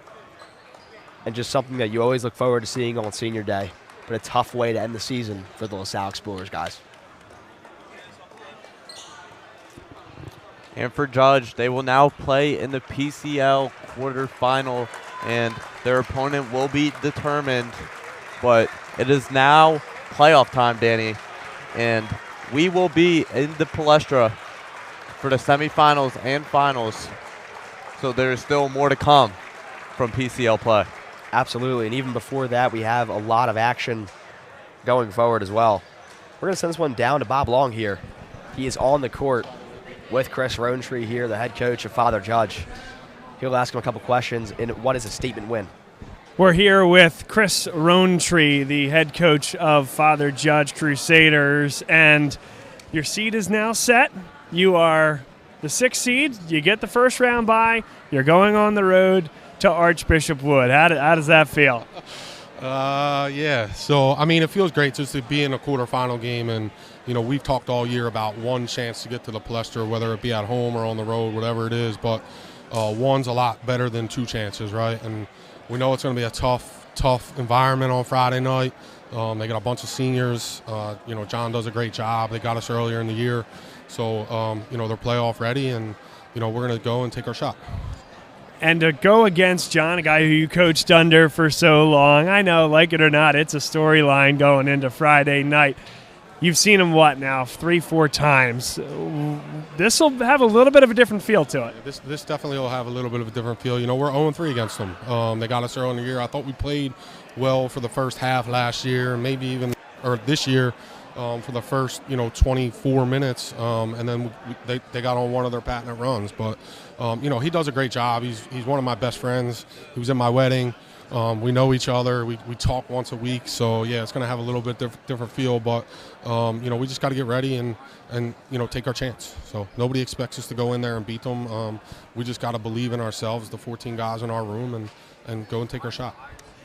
And just something that you always look forward to seeing on Senior Day. But a tough way to end the season for the LaSalle Explorers, guys. And for Judge, they will now play in the PCL quarterfinal, and their opponent will be determined. But it is now playoff time, Danny, and we will be in the Palestra for the semifinals and finals. So there is still more to come from PCL play. Absolutely, and even before that, we have a lot of action going forward as well. We're going to send this one down to Bob Long here. He is on the court with Chris Rowntree here, the head coach of Father Judge. He'll ask him a couple questions in what is a statement win. We're here with Chris Rowntree, the head coach of Father Judge Crusaders, and your seed is now set. You are the 6th seed. You get the first round bye. You're going on the road to Archbishop Wood. How does that feel? Yeah. So, I mean, it feels great just to be in a quarterfinal game. And, you know, we've talked all year about one chance to get to the Palestra, whether it be at home or on the road, whatever it is. But one's a lot better than 2 chances, right? And we know it's going to be a tough environment on Friday night. They got a bunch of seniors. You know, John does a great job. They got us earlier in the year. So, you know, they're playoff ready. And, you know, we're going to go and take our shot. And to go against John, a guy who you coached under for so long, I know, like it or not, it's a storyline going into Friday night. You've seen him, what now, 3-4 times. This will have a little bit of a different feel to it. This definitely will have a little bit of a different feel. You know, we're 0-3 against them. They got us early in the year. I thought we played well for the first half last year, maybe even or this year for the first, you know, 24 minutes. And then they got on one of their patented runs. But, you know, he does a great job. He's one of my best friends. He was at my wedding. We know each other. We talk once a week. So, yeah, it's going to have a little bit different feel. But, you know, we just got to get ready and, you know, take our chance. So nobody expects us to go in there and beat them. We just got to believe in ourselves, the 14 guys in our room, and go and take our shot.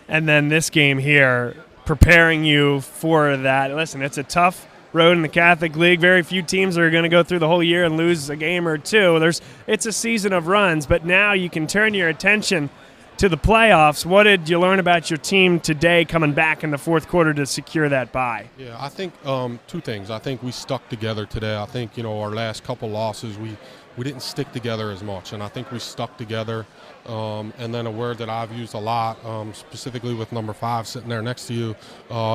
And then this game here, preparing you for that. Listen, it's a tough road in the Catholic League. Very few teams are going to go through the whole year and lose a game or two. It's a season of runs, but now you can turn your attention to the playoffs. What did you learn about your team today coming back in the fourth quarter to secure that bye? Yeah, I think two things. I think we stuck together today. I think, our last couple losses, we didn't stick together as much, and I think we stuck together. And then a word that I've used a lot, specifically with number 5 sitting there next to you,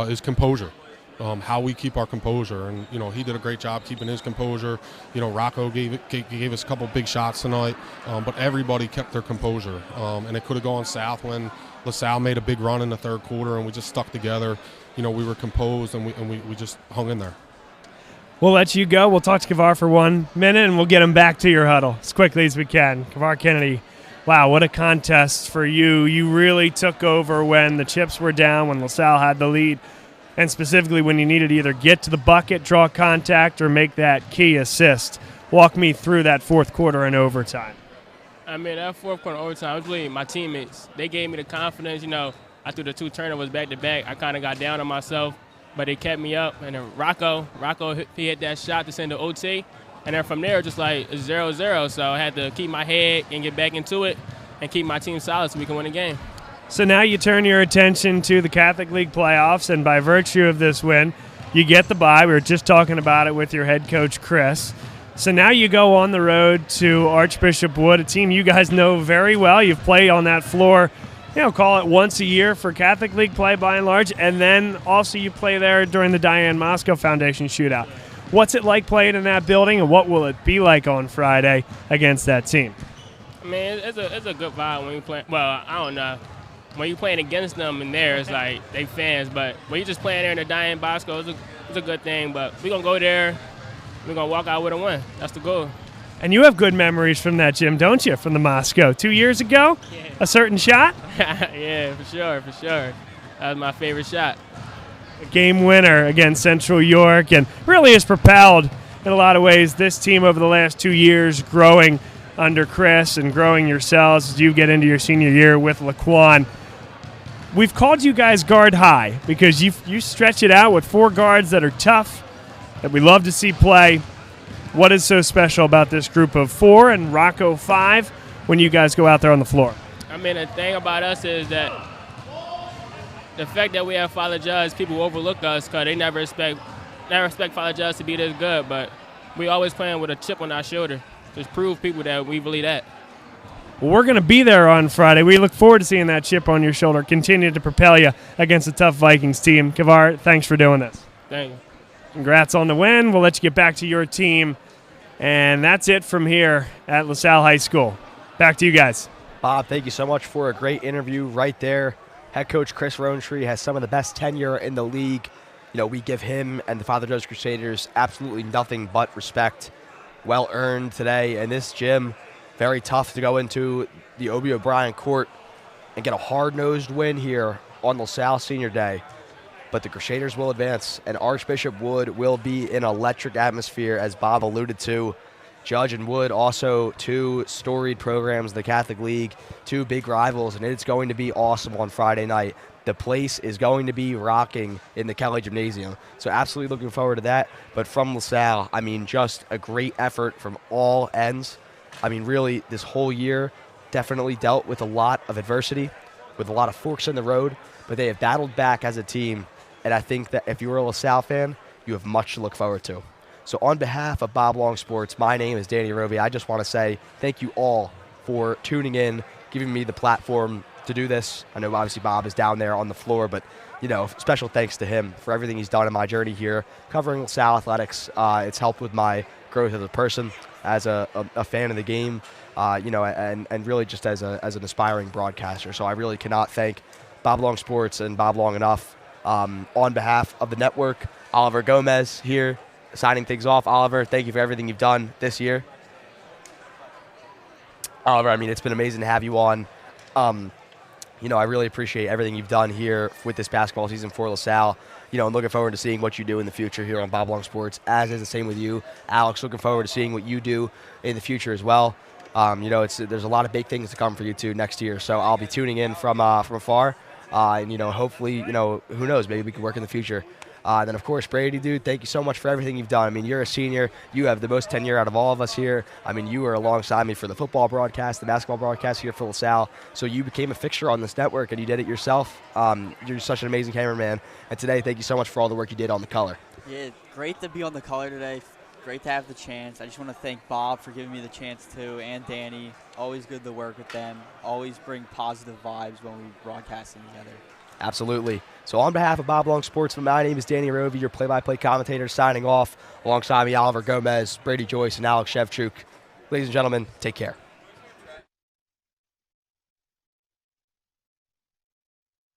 is composure. How we keep our composure, and he did a great job keeping his composure. Rocco gave us a couple big shots tonight, but everybody kept their composure, and it could have gone south when LaSalle made a big run in the third quarter, and we just stuck together. We were composed, and we just hung in there. We'll let you go. We'll talk to Kavar for 1 minute, and we'll get him back to your huddle as quickly as we can. Kavar Kennedy, wow, what a contest for you. You really took over when the chips were down, when LaSalle had the lead, and specifically when you needed to either get to the bucket, draw contact, or make that key assist. Walk me through that fourth quarter and overtime. I mean, that fourth quarter overtime, I was really my teammates. They gave me the confidence. I threw the 2 turnovers back-to-back. I kind of got down on myself, but they kept me up. And then Rocco he hit that shot to send the OT. And then from there, just like 0-0. So I had to keep my head and get back into it and keep my team solid so we can win the game. So now you turn your attention to the Catholic League playoffs, and by virtue of this win, you get the bye. We were just talking about it with your head coach, Chris. So now you go on the road to Archbishop Wood, a team you guys know very well. You've played on that floor, call it once a year for Catholic League play by and large, and then also you play there during the Diane Moscow Foundation shootout. What's it like playing in that building, and what will it be like on Friday against that team? I mean, it's a good vibe when you play. Well, I don't know. When you're playing against them in there, it's like they fans. But when you're just playing there in the Diane Bosco, it's a good thing. But we're going to go there. We're going to walk out with a win. That's the goal. And you have good memories from that gym, don't you, from the Moscow? 2 years ago? Yeah. A certain shot? Yeah, for sure. That was my favorite shot. A game winner against Central York, and really has propelled, in a lot of ways, this team over the last 2 years, growing under Chris and growing yourselves as you get into your senior year with Laquan. We've called you guys guard high because you stretch it out with 4 guards that are tough, that we love to see play. What is so special about this group of 4 and Rocco 5 when you guys go out there on the floor? I mean, the thing about us is that the fact that we have Father Judge, people overlook us because they never expect Father Judge to be this good, but we always playing with a chip on our shoulder. Just prove people that we really that. Well, we're going to be there on Friday. We look forward to seeing that chip on your shoulder continue to propel you against a tough Vikings team. Kavar, thanks for doing this. Thank you. Congrats on the win. We'll let you get back to your team. And that's it from here at LaSalle High School. Back to you guys. Bob, thank you so much for a great interview right there. Head coach Chris Rowntree has some of the best tenure in the league. We give him and the Father Judge Crusaders absolutely nothing but respect. Well earned today. And this gym, very tough to go into the Obie O'Brien court and get a hard-nosed win here on LaSalle Senior Day. But the Crusaders will advance, and Archbishop Wood will be an electric atmosphere, as Bob alluded to. Judge and Wood, also 2 storied programs in the Catholic League, 2 big rivals, and it's going to be awesome on Friday night. The place is going to be rocking in the Kelly Gymnasium. So absolutely looking forward to that. But from LaSalle, I mean, just a great effort from all ends. I mean, really, this whole year definitely dealt with a lot of adversity, with a lot of forks in the road, but they have battled back as a team. And I think that if you're a LaSalle fan, you have much to look forward to. So on behalf of Bob Long Sports, my name is Danny Roby. I just want to say thank you all for tuning in, giving me the platform to do this. I know obviously Bob is down there on the floor, but special thanks to him for everything he's done in my journey here, covering LaSalle athletics. It's helped with my growth as a person, as a fan of the game, and really just as an aspiring broadcaster. So I really cannot thank Bob Long Sports and Bob Long enough. On behalf of the network, Oliver Gomez here, signing things off. Oliver, thank you for everything you've done this year. Oliver, I mean, it's been amazing to have you on. I really appreciate everything you've done here with this basketball season for LaSalle. I'm looking forward to seeing what you do in the future here on Bob Long Sports, as is the same with you. Alex, looking forward to seeing what you do in the future as well. There's a lot of big things to come for you two next year, so I'll be tuning in from afar. And, hopefully, who knows, maybe we can work in the future. And then, of course, Brady, dude, thank you so much for everything you've done. I mean, you're a senior. You have the most tenure out of all of us here. I mean, you were alongside me for the football broadcast, the basketball broadcast here for LaSalle. So you became a fixture on this network, and you did it yourself. You're such an amazing cameraman. And today, thank you so much for all the work you did on the color. Yeah, great to be on the color today. Great to have the chance. I just want to thank Bob for giving me the chance too, and Danny. Always good to work with them. Always bring positive vibes when we broadcasting together. Absolutely. So on behalf of Bob Long Sportsman, my name is Danny Rovi, your play-by-play commentator, signing off. Alongside me, Oliver Gomez, Brady Joyce, and Alex Shevchuk. Ladies and gentlemen, take care.